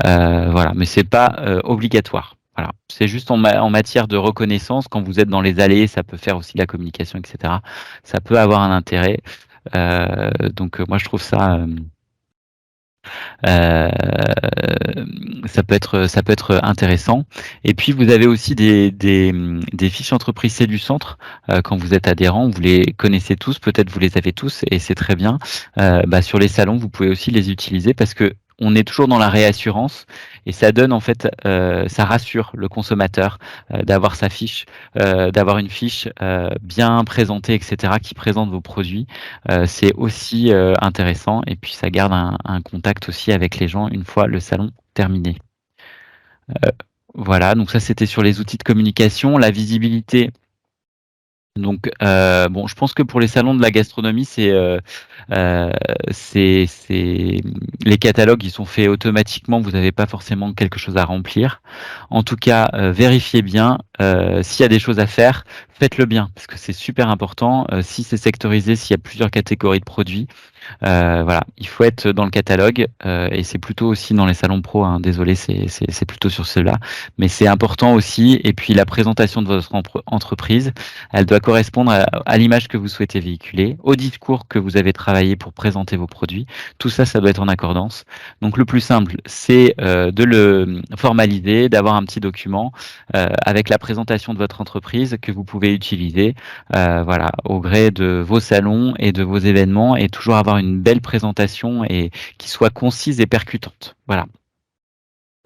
Voilà, mais c'est pas obligatoire. Voilà, c'est juste en matière de reconnaissance. Quand vous êtes dans les allées, ça peut faire aussi de la communication, etc. Ça peut avoir un intérêt. Donc moi, je trouve ça. Euh, ça peut être intéressant. Et puis vous avez aussi des fiches entreprises C'est du centre. Quand vous êtes adhérent, vous les connaissez tous, peut-être vous les avez tous, et c'est très bien. Sur les salons, vous pouvez aussi les utiliser parce que on est toujours dans la réassurance et ça donne en fait, ça rassure le consommateur d'avoir sa fiche, d'avoir une fiche bien présentée, etc., qui présente vos produits. C'est aussi intéressant et puis ça garde un contact aussi avec les gens une fois le salon terminé. Voilà, donc ça c'était sur les outils de communication, la visibilité. Donc bon, je pense que pour les salons de la gastronomie, les catalogues ils sont faits automatiquement. Vous n'avez pas forcément quelque chose à remplir. En tout cas, vérifiez bien s'il y a des choses à faire, faites-le bien parce que c'est super important. Si c'est sectorisé, s'il y a plusieurs catégories de produits, voilà, il faut être dans le catalogue et c'est plutôt aussi dans les salons pro. Hein, désolé, c'est plutôt sur ceux-là, mais c'est important aussi. Et puis la présentation de votre entreprise, elle doit correspondre à l'image que vous souhaitez véhiculer, au discours que vous avez travaillé pour présenter vos produits. Tout ça, ça doit être en accordance. Donc le plus simple, c'est de le formaliser, d'avoir un petit document avec la présentation de votre entreprise que vous pouvez utiliser, voilà, au gré de vos salons et de vos événements, et toujours avoir une belle présentation et qui soit concise et percutante. Voilà.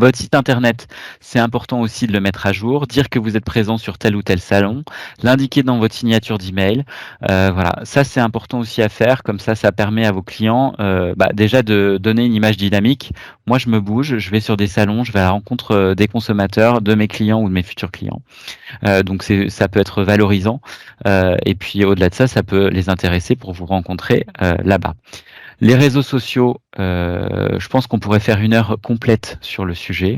Votre site internet, c'est important aussi de le mettre à jour, dire que vous êtes présent sur tel ou tel salon, l'indiquer dans votre signature d'email. Voilà, ça c'est important aussi à faire. Comme ça permet à vos clients déjà de donner une image dynamique. Moi, je me bouge, je vais sur des salons, je vais à la rencontre des consommateurs, de mes clients ou de mes futurs clients. Donc ça peut être valorisant. Et puis au-delà de ça, ça peut les intéresser pour vous rencontrer là-bas. Les réseaux sociaux, je pense qu'on pourrait faire 1 heure complète sur le sujet.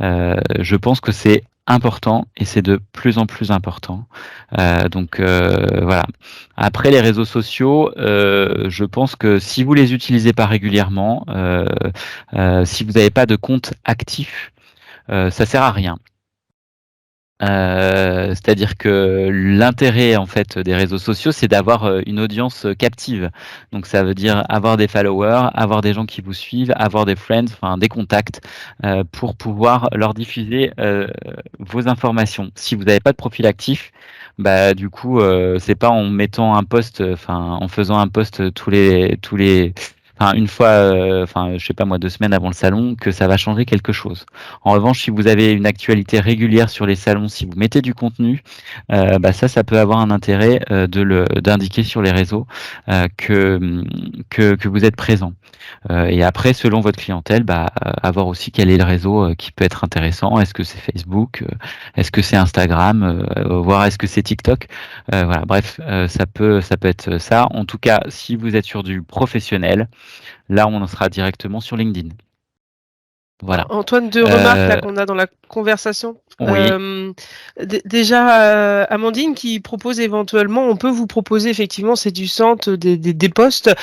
Je pense que c'est important et c'est de plus en plus important. Voilà. Après les réseaux sociaux, je pense que si vous les utilisez pas régulièrement, si vous n'avez pas de compte actif, ça sert à rien. C'est-à-dire que l'intérêt en fait des réseaux sociaux, c'est d'avoir une audience captive. Donc ça veut dire avoir des followers, avoir des gens qui vous suivent, avoir des friends, enfin des contacts, pour pouvoir leur diffuser vos informations. Si vous n'avez pas de profil actif, du coup c'est pas en mettant un post, en faisant un post tous les une fois, je sais pas moi, 2 semaines avant le salon, que ça va changer quelque chose. En revanche, si vous avez une actualité régulière sur les salons, si vous mettez du contenu, ça peut avoir un intérêt d'indiquer sur les réseaux que vous êtes présent. Et après, selon votre clientèle, avoir aussi quel est le réseau qui peut être intéressant. Est-ce que c'est Facebook, est-ce que c'est Instagram, voire est-ce que c'est TikTok. Voilà, bref, ça peut être ça. En tout cas, si vous êtes sur du professionnel, là, on en sera directement sur LinkedIn. Voilà. Antoine, 2 remarques là qu'on a dans la conversation. Oui. Déjà, Amandine qui propose éventuellement, on peut vous proposer effectivement, c'est du centre des posts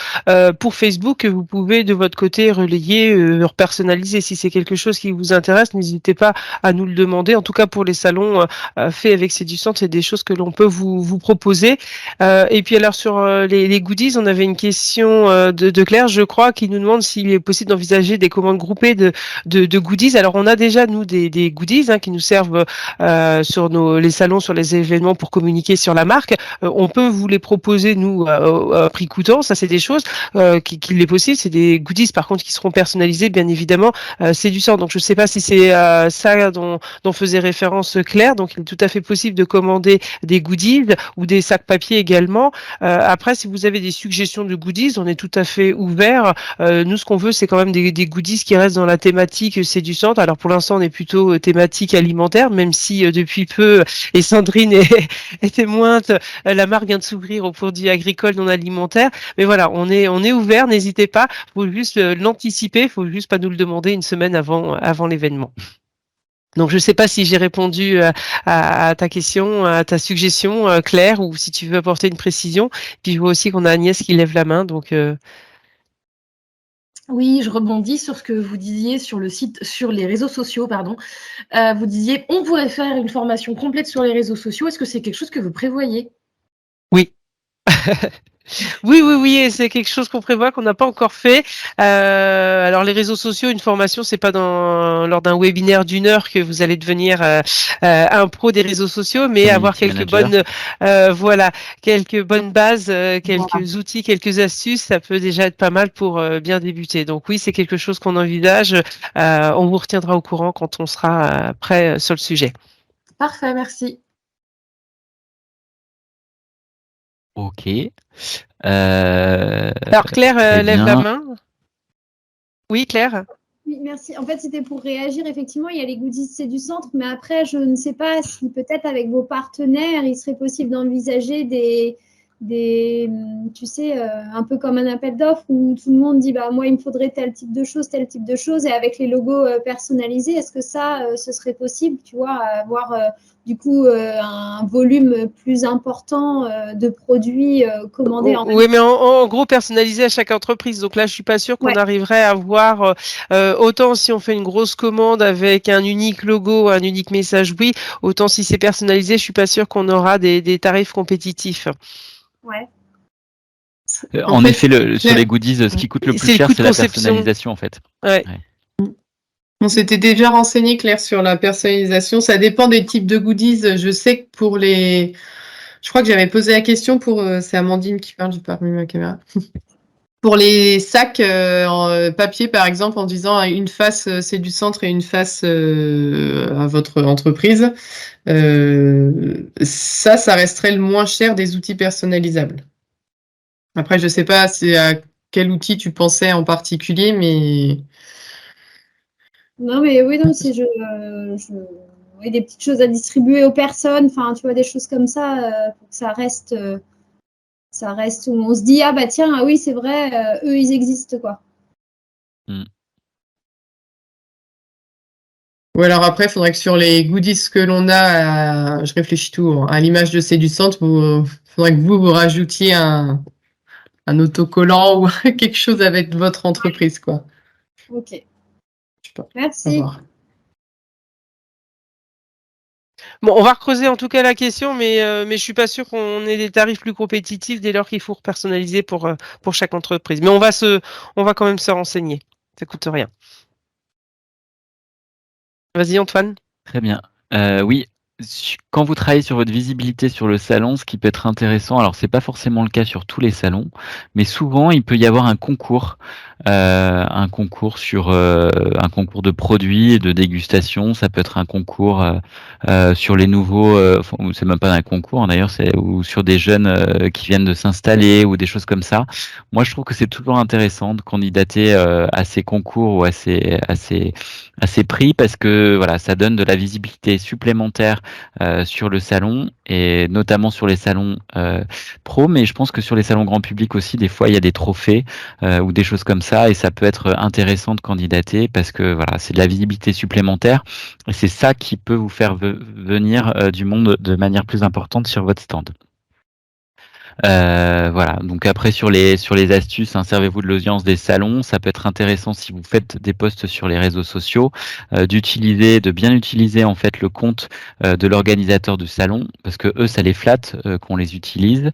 pour Facebook que vous pouvez de votre côté relayer, personnaliser. Si c'est quelque chose qui vous intéresse, n'hésitez pas à nous le demander. En tout cas, pour les salons faits avec C'est du centre, c'est des choses que l'on peut vous proposer. Et puis alors sur les goodies, on avait une question de Claire, je crois, qui nous demande s'il est possible d'envisager des commandes groupées de goodies. Alors on a déjà nous des goodies qui nous servent sur les salons, sur les événements pour communiquer sur la marque. On peut vous les proposer nous à prix coûtant. Ça c'est des choses qu'il est possible. C'est des goodies par contre qui seront personnalisés bien évidemment. C'est du sang. Donc je ne sais pas si c'est ça dont faisait référence Claire. Donc il est tout à fait possible de commander des goodies ou des sacs papier également. Après si vous avez des suggestions de goodies, on est tout à fait ouvert. Nous ce qu'on veut c'est quand même des goodies qui restent dans la thématique C'est du centre. Alors pour l'instant on est plutôt thématique alimentaire l'alimentaire, même si depuis peu, et Sandrine est témoin, la marque vient de s'ouvrir aux produits agricoles non alimentaires. Mais voilà, on est ouvert, n'hésitez pas, faut juste l'anticiper, faut juste pas nous le demander une semaine avant l'événement. Donc, je ne sais pas si j'ai répondu à ta question, à ta suggestion, Claire, ou si tu veux apporter une précision. Puis, je vois aussi qu'on a Agnès qui lève la main. Donc, Oui, je rebondis sur ce que vous disiez sur le site, sur les réseaux sociaux, pardon. Vous disiez, on pourrait faire une formation complète sur les réseaux sociaux. Est-ce que c'est quelque chose que vous prévoyez? oui. Oui, et c'est quelque chose qu'on prévoit, qu'on n'a pas encore fait. Alors les réseaux sociaux, une formation, c'est pas lors d'un webinaire d'1 heure que vous allez devenir un pro des réseaux sociaux, mais avoir quelques bonnes, quelques bonnes bases, quelques outils, quelques astuces, ça peut déjà être pas mal pour bien débuter. Donc oui, c'est quelque chose qu'on envisage. On vous retiendra au courant quand on sera prêt sur le sujet. Parfait, merci. Ok. Alors Claire lève la main. Oui, Claire. Oui, merci. En fait, c'était pour réagir. Effectivement, il y a les goodies c'est du centre, mais après, je ne sais pas si peut-être avec vos partenaires, il serait possible d'envisager tu sais, un peu comme un appel d'offres où tout le monde dit, bah, moi, il me faudrait tel type de choses, et avec les logos personnalisés, est-ce que ça, ce serait possible, tu vois, avoir du coup un volume plus important de produits commandés en Oui, mais en gros, personnalisé à chaque entreprise. Donc là, je suis pas sûre qu'on arriverait à avoir autant si on fait une grosse commande avec un unique logo, un unique message, oui. Autant si c'est personnalisé, je suis pas sûre qu'on aura des tarifs compétitifs. Ouais. En effet, sur les goodies, ce qui coûte le plus cher, c'est la personnalisation, en fait. Ouais. On s'était déjà renseigné, Claire, sur la personnalisation. Ça dépend des types de goodies. Je sais que pour les... Je crois que j'avais posé la question pour... c'est Amandine qui parle, j'ai pas remis ma caméra. Pour les sacs en papier, par exemple, en disant une face c'est du centre et une face à votre entreprise, ça resterait le moins cher des outils personnalisables. Après, je sais pas à quel outil tu pensais en particulier, mais... Non, mais oui, donc si oui, des petites choses à distribuer aux personnes, enfin, tu vois, des choses comme ça, pour que ça reste où on se dit, ah bah tiens, ah oui, c'est vrai, eux, ils existent, quoi. Ou alors après, il faudrait que sur les goodies que l'on a, je réfléchis tout, à l'image de C'est du centre, il faudrait que vous rajoutiez un autocollant ou quelque chose avec votre entreprise, quoi. Ok. Je sais pas. Merci. Bon, on va creuser en tout cas la question, mais je suis pas sûre qu'on ait des tarifs plus compétitifs dès lors qu'il faut personnaliser pour chaque entreprise. Mais on va quand même se renseigner. Ça coûte rien. Vas-y, Antoine. Très bien. Oui, quand vous travaillez sur votre visibilité sur le salon, ce qui peut être intéressant, alors c'est pas forcément le cas sur tous les salons, mais souvent il peut y avoir un concours sur un concours de produits et de dégustation. Ça peut être un concours sur les nouveaux, c'est même pas un concours hein, d'ailleurs, ou sur des jeunes qui viennent de s'installer ou des choses comme ça. Moi, je trouve que c'est toujours intéressant de candidater à ces concours ou à ces prix parce que voilà, ça donne de la visibilité supplémentaire sur le salon et notamment sur les salons pro, mais je pense que sur les salons grand public aussi, des fois il y a des trophées ou des choses comme ça et ça peut être intéressant de candidater parce que voilà, c'est de la visibilité supplémentaire et c'est ça qui peut vous faire venir du monde de manière plus importante sur votre stand. Voilà. Donc après sur les astuces, hein, servez-vous de l'audience des salons. Ça peut être intéressant si vous faites des posts sur les réseaux sociaux, de bien utiliser en fait le compte de l'organisateur du salon, parce que eux ça les flatte qu'on les utilise.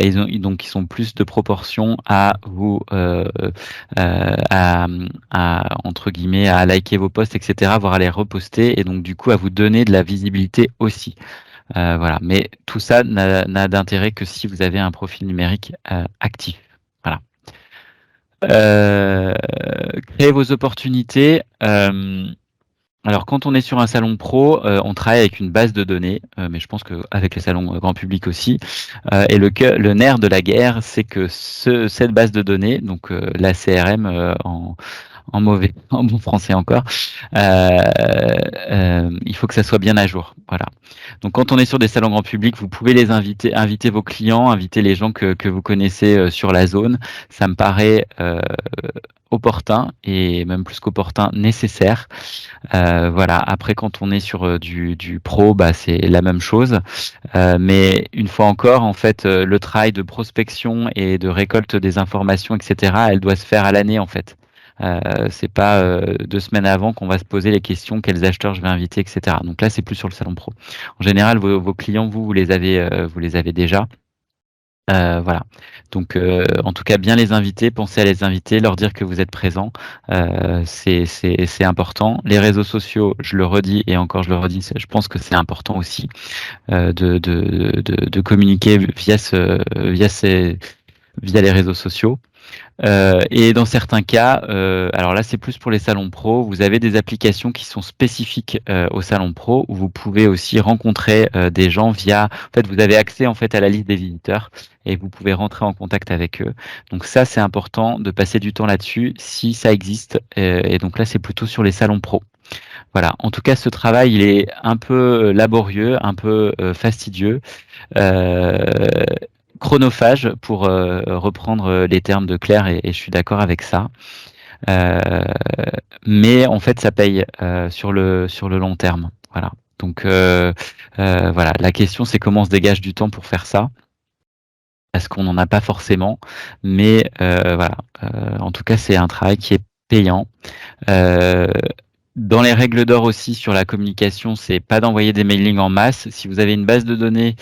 Et donc ils sont plus de proportion à vous entre guillemets à liker vos posts, etc., voire à les reposter et donc du coup à vous donner de la visibilité aussi. Voilà, mais tout ça n'a d'intérêt que si vous avez un profil numérique actif. Voilà. Créer vos opportunités. Alors, quand on est sur un salon pro, on travaille avec une base de données, mais je pense qu'avec les salons grand public aussi. Et le nerf de la guerre, c'est que cette base de données, donc la CRM en mauvais, en bon français encore, il faut que ça soit bien à jour. Voilà. Donc quand on est sur des salons grand public, vous pouvez les inviter vos clients, inviter les gens que vous connaissez sur la zone. Ça me paraît opportun et même plus qu'opportun, nécessaire. Voilà. Après, quand on est sur du pro, bah, c'est la même chose. Mais une fois encore, en fait, le travail de prospection et de récolte des informations, etc., elle doit se faire à l'année, en fait. C'est pas 2 semaines avant qu'on va se poser les questions, quels acheteurs je vais inviter, etc. Donc là, c'est plus sur le salon pro. En général, vos clients, vous les avez déjà. Voilà. Donc, en tout cas, bien les inviter, pensez à les inviter, leur dire que vous êtes présent. C'est important. Les réseaux sociaux, je le redis et encore je le redis, je pense que c'est important aussi de communiquer via les réseaux sociaux. Et dans certains cas, alors là c'est plus pour les salons pro, vous avez des applications qui sont spécifiques aux salons pro où vous pouvez aussi rencontrer des gens en fait vous avez accès en fait à la liste des visiteurs et vous pouvez rentrer en contact avec eux. Donc ça c'est important de passer du temps là-dessus si ça existe. Et donc là c'est plutôt sur les salons pro. Voilà. En tout cas ce travail il est un peu laborieux, un peu fastidieux. Euh, Chronophage pour reprendre les termes de Claire et je suis d'accord avec ça. Euh, mais en fait, ça paye sur le long terme. Voilà. Donc voilà, la question c'est comment on se dégage du temps pour faire ça. Parce qu'on n'en a pas forcément, mais voilà. En tout cas, c'est un travail qui est payant. Dans les règles d'or aussi sur la communication, c'est pas d'envoyer des mailings en masse. Si vous avez une base de données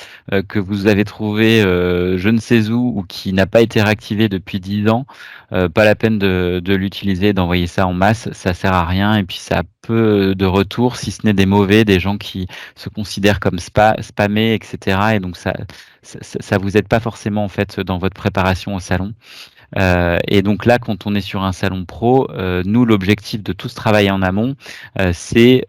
que vous avez trouvée je ne sais où ou qui n'a pas été réactivée depuis 10 ans, pas la peine de l'utiliser, d'envoyer ça en masse, ça sert à rien et puis ça a peu de retours, si ce n'est des mauvais, des gens qui se considèrent comme spammés, etc. Et donc ça vous aide pas forcément en fait dans votre préparation au salon. Et donc là, quand on est sur un salon pro, nous, l'objectif de tout ce travail en amont, c'est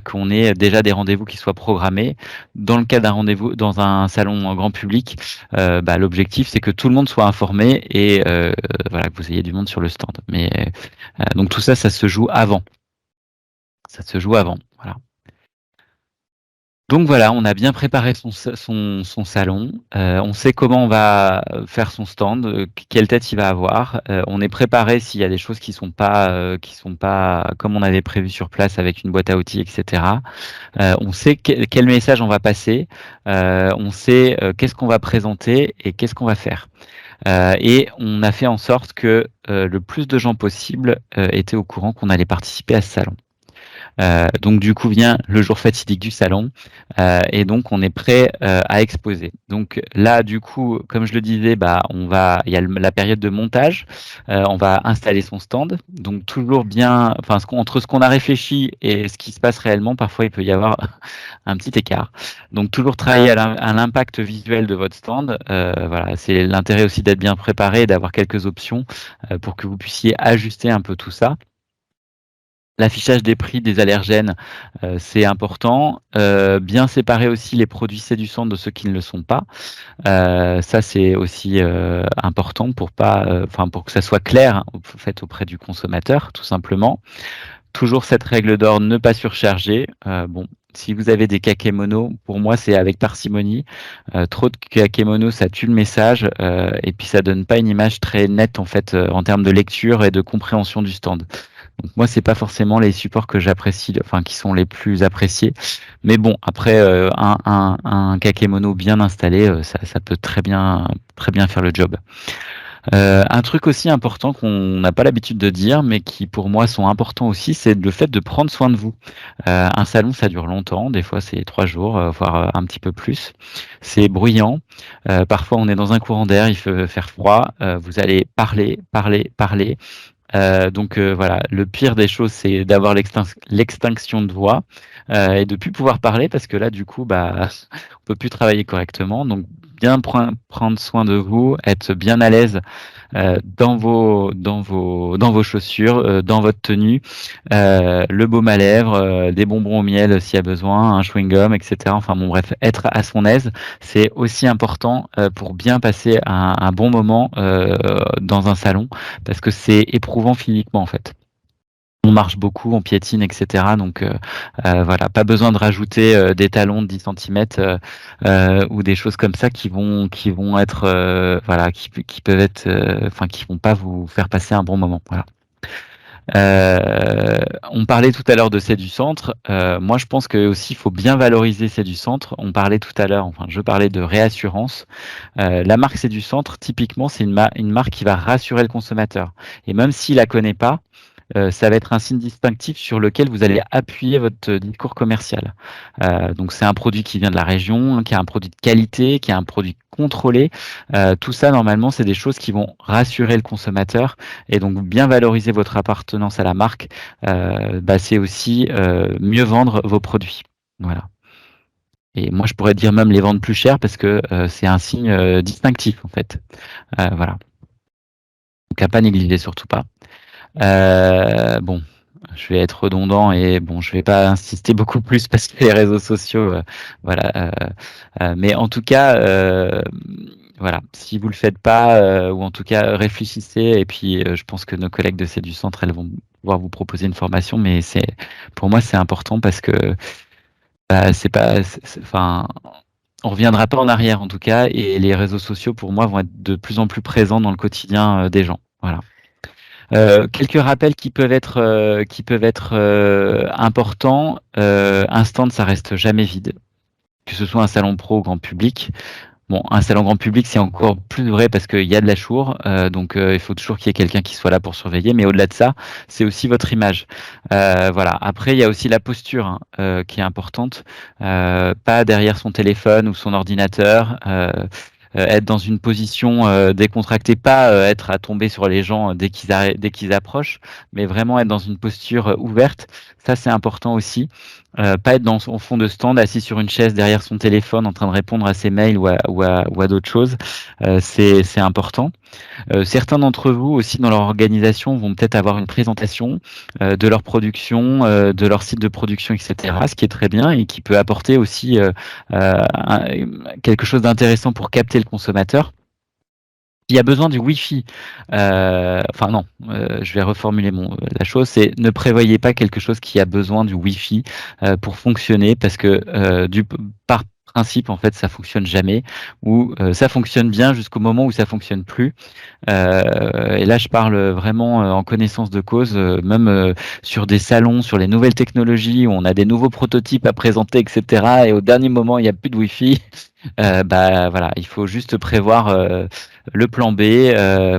qu'on ait déjà des rendez-vous qui soient programmés. Dans le cas d'un rendez-vous dans un salon en grand public, l'objectif, c'est que tout le monde soit informé et voilà, que vous ayez du monde sur le stand. Mais donc tout ça, ça se joue avant. Ça se joue avant. Voilà. Donc voilà, on a bien préparé son salon, on sait comment on va faire son stand, quelle tête il va avoir. On est préparé s'il y a des choses qui sont pas comme on avait prévu sur place avec une boîte à outils, etc. On sait quel message on va passer, on sait qu'est-ce qu'on va présenter et qu'est-ce qu'on va faire. Et on a fait en sorte que le plus de gens possible étaient au courant qu'on allait participer à ce salon. Donc du coup vient le jour fatidique du salon et donc on est prêt à exposer. Donc là du coup, comme je le disais, il y a la période de montage, on va installer son stand. Donc toujours bien, enfin entre ce qu'on a réfléchi et ce qui se passe réellement, parfois il peut y avoir un petit écart. Donc toujours travailler à l'impact visuel de votre stand. Voilà, c'est l'intérêt aussi d'être bien préparé et d'avoir quelques options pour que vous puissiez ajuster un peu tout ça. L'affichage des prix des allergènes, c'est important. Bien séparer aussi les produits séduisants de ceux qui ne le sont pas. Ça, c'est aussi important pour que ça soit clair en fait, auprès du consommateur, tout simplement. Toujours cette règle d'or, ne pas surcharger. Si vous avez des kakémonos, pour moi, c'est avec parcimonie. Trop de kakémonos, ça tue le message et puis ça donne pas une image très nette en fait en termes de lecture et de compréhension du stand. Donc moi, c'est pas forcément les supports que j'apprécie, enfin qui sont les plus appréciés. Mais bon, après un kakémono bien installé, ça peut très bien faire le job. Un truc aussi important qu'on n'a pas l'habitude de dire, mais qui pour moi sont importants aussi, c'est le fait de prendre soin de vous. Un salon, ça dure longtemps, des fois c'est 3 jours, voire un petit peu plus. C'est bruyant. Parfois on est dans un courant d'air, il peut faire froid. Vous allez parler. Donc voilà, le pire des choses, c'est d'avoir l'extinction de voix et de plus pouvoir parler parce que là, du coup, on peut plus travailler correctement. Donc bien prendre soin de vous, être bien à l'aise dans vos chaussures, dans votre tenue, le baume à lèvres, des bonbons au miel s'il y a besoin, un chewing-gum, etc. Enfin bon bref, être à son aise, c'est aussi important pour bien passer un bon moment dans un salon parce que c'est éprouvant physiquement en fait. on marche beaucoup, on piétine, etc. Donc voilà, pas besoin de rajouter des talons de 10 cm ou des choses comme ça qui vont être voilà, qui peuvent être enfin qui vont pas vous faire passer un bon moment. Voilà. On parlait tout à l'heure de C'est du centre. Moi, je pense que aussi il faut bien valoriser C'est du centre. On parlait tout à l'heure, enfin, je parlais de réassurance. La marque C'est du centre, typiquement, c'est une marque qui va rassurer le consommateur. Et même s'il la connaît pas, ça va être un signe distinctif sur lequel vous allez appuyer votre discours commercial. Donc c'est un produit qui vient de la région, qui a un produit de qualité, qui a un produit contrôlé. Tout ça, normalement, c'est des choses qui vont rassurer le consommateur et donc bien valoriser votre appartenance à la marque. C'est aussi mieux vendre vos produits. Voilà. Et moi, je pourrais dire même les vendre plus cher parce que c'est un signe distinctif en fait. Voilà. Donc à pas négliger, surtout pas. Bon, je vais être redondant et bon, je vais pas insister beaucoup plus parce que les réseaux sociaux, voilà. Mais en tout cas, voilà, si vous le faites pas, ou en tout cas réfléchissez. Et puis, je pense que nos collègues de C'est du Centre, elles vont pouvoir vous proposer une formation. Mais pour moi, c'est important parce que c'est pas, enfin, on reviendra pas en arrière en tout cas. Et les réseaux sociaux, pour moi, vont être de plus en plus présents dans le quotidien des gens. Voilà. Quelques rappels qui peuvent être importants. Un stand, ça reste jamais vide, que ce soit un salon pro ou grand public. Bon, un salon grand public, c'est encore plus vrai parce qu'il y a de la chour, donc il faut toujours qu'il y ait quelqu'un qui soit là pour surveiller. Mais au-delà de ça, c'est aussi votre image. Voilà. Après, il y a aussi la posture qui est importante. Pas derrière son téléphone ou son ordinateur. Être dans une position décontractée, pas être à tomber sur les gens dès qu'ils approchent, mais vraiment être dans une posture ouverte. Ça, c'est important aussi. Pas être au fond de stand, assis sur une chaise derrière son téléphone, en train de répondre à ses mails ou à d'autres choses. C'est important. Certains d'entre vous aussi dans leur organisation vont peut-être avoir une présentation de leur production, de leur site de production, etc. Ce qui est très bien et qui peut apporter aussi quelque chose d'intéressant pour capter le consommateur. Il y a besoin du Wi-Fi. Enfin non, je vais reformuler la chose. C'est ne prévoyez pas quelque chose qui a besoin du Wi-Fi pour fonctionner parce que par principe en fait ça fonctionne jamais ou ça fonctionne bien jusqu'au moment où ça fonctionne plus. Et là je parle vraiment en connaissance de cause, même sur des salons, sur les nouvelles technologies où on a des nouveaux prototypes à présenter, etc. Et au dernier moment il n'y a plus de Wi-Fi. Voilà, il faut juste prévoir le plan B.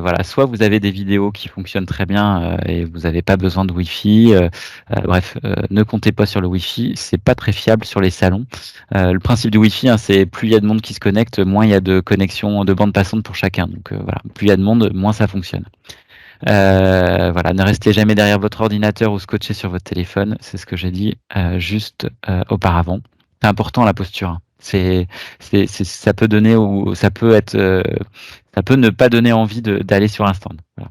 Voilà, soit vous avez des vidéos qui fonctionnent très bien et vous n'avez pas besoin de Wi-Fi. Bref, ne comptez pas sur le Wi-Fi, c'est pas très fiable sur les salons. Le principe du Wi-Fi, c'est plus il y a de monde qui se connecte, moins il y a de connexions de bande passante pour chacun. Donc voilà, plus il y a de monde, moins ça fonctionne. Voilà, ne restez jamais derrière votre ordinateur ou scotché sur votre téléphone. C'est ce que j'ai dit juste auparavant. C'est important la posture. Hein. Ça peut donner ou ça peut être, ça peut ne pas donner envie d'aller sur un stand. Voilà.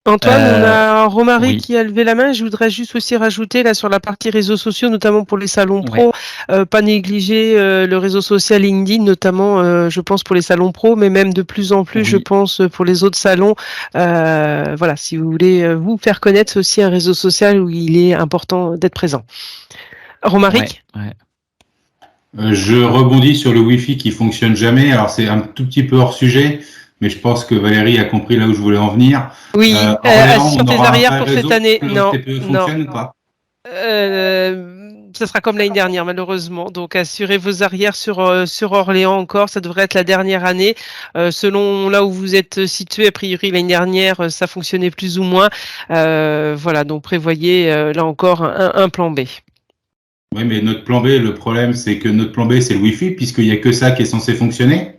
Antoine, on a Romaric oui. qui a levé la main. Je voudrais juste aussi rajouter là sur la partie réseaux sociaux, notamment pour les salons pro, pas négliger le réseau social LinkedIn, notamment, je pense pour les salons pro, mais même de plus en plus, je pense pour les autres salons. Voilà, si vous voulez vous faire connaître, c'est aussi un réseau social où il est important d'être présent. Romaric. Je rebondis sur le Wi-Fi qui fonctionne jamais. Alors c'est un tout petit peu hors sujet, mais je pense que Valérie a compris là où je voulais en venir. Oui, Orléans, sur tes arrières pour cette année. Non, fonctionne ou pas ça sera comme l'année dernière, malheureusement. Donc, assurez vos arrières sur Orléans encore. Ça devrait être la dernière année. Selon là où vous êtes situé, a priori, l'année dernière, ça fonctionnait plus ou moins. Voilà, donc prévoyez là encore un plan B. Oui, mais notre plan B, le problème, c'est que notre plan B, c'est le Wi-Fi, puisqu'il n'y a que ça qui est censé fonctionner.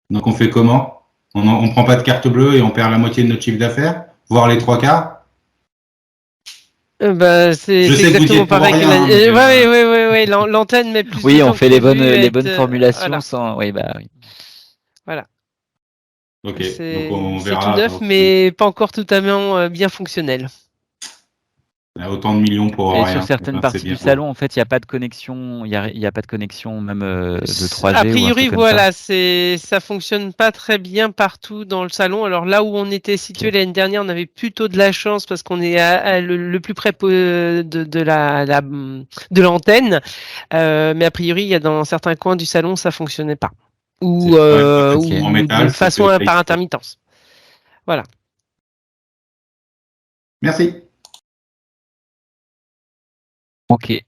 Donc, on fait comment? On ne prend pas de carte bleue et on perd la moitié de notre chiffre d'affaires, voire les 3/4? C'est exactement pareil que oui, l'antenne met plus de temps. Oui, on fait les bonnes formulations voilà. sans. Oui, oui. Voilà. Ok, c'est donc on verra. C'est tout neuf, mais pas encore totalement bien fonctionnel. Autant de millions pour Et rien. sur certaines C'est parties bien. du salon, en fait, il n'y a pas de connexion, il y a pas de connexion même de 3G A ou un priori, truc comme ça. voilà, ça fonctionne pas très bien partout dans le salon. Alors là où on était situé Ok. l'année dernière, on avait plutôt de la chance parce qu'on est le plus près de l'antenne. Mais a priori, il y a dans certains coins du salon, ça fonctionnait pas. Ou, Ok. En ou de métal, ça façon fait par intermittence. Voilà. Merci. Ok.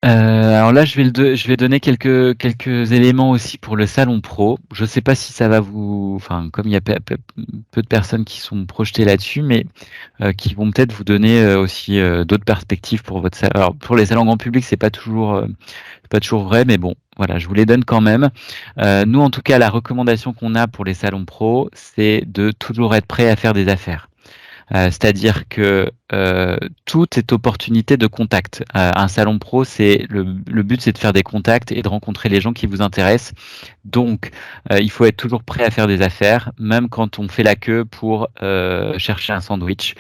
Alors là, je vais donner quelques éléments aussi pour le salon pro. Je sais pas si ça va enfin, comme il y a peu de personnes qui sont projetées là-dessus, mais qui vont peut-être vous donner aussi d'autres perspectives pour votre salon. Alors pour les salons grand public, c'est pas toujours vrai, mais bon, voilà, je vous les donne quand même. Nous, en tout cas, la recommandation qu'on a pour les salons pro, c'est de toujours être prêt à faire des affaires. C'est-à-dire que tout est opportunité de contact. Un salon pro, c'est le but, c'est de faire des contacts et de rencontrer les gens qui vous intéressent. Donc, il faut être toujours prêt à faire des affaires, même quand on fait la queue pour chercher un sandwich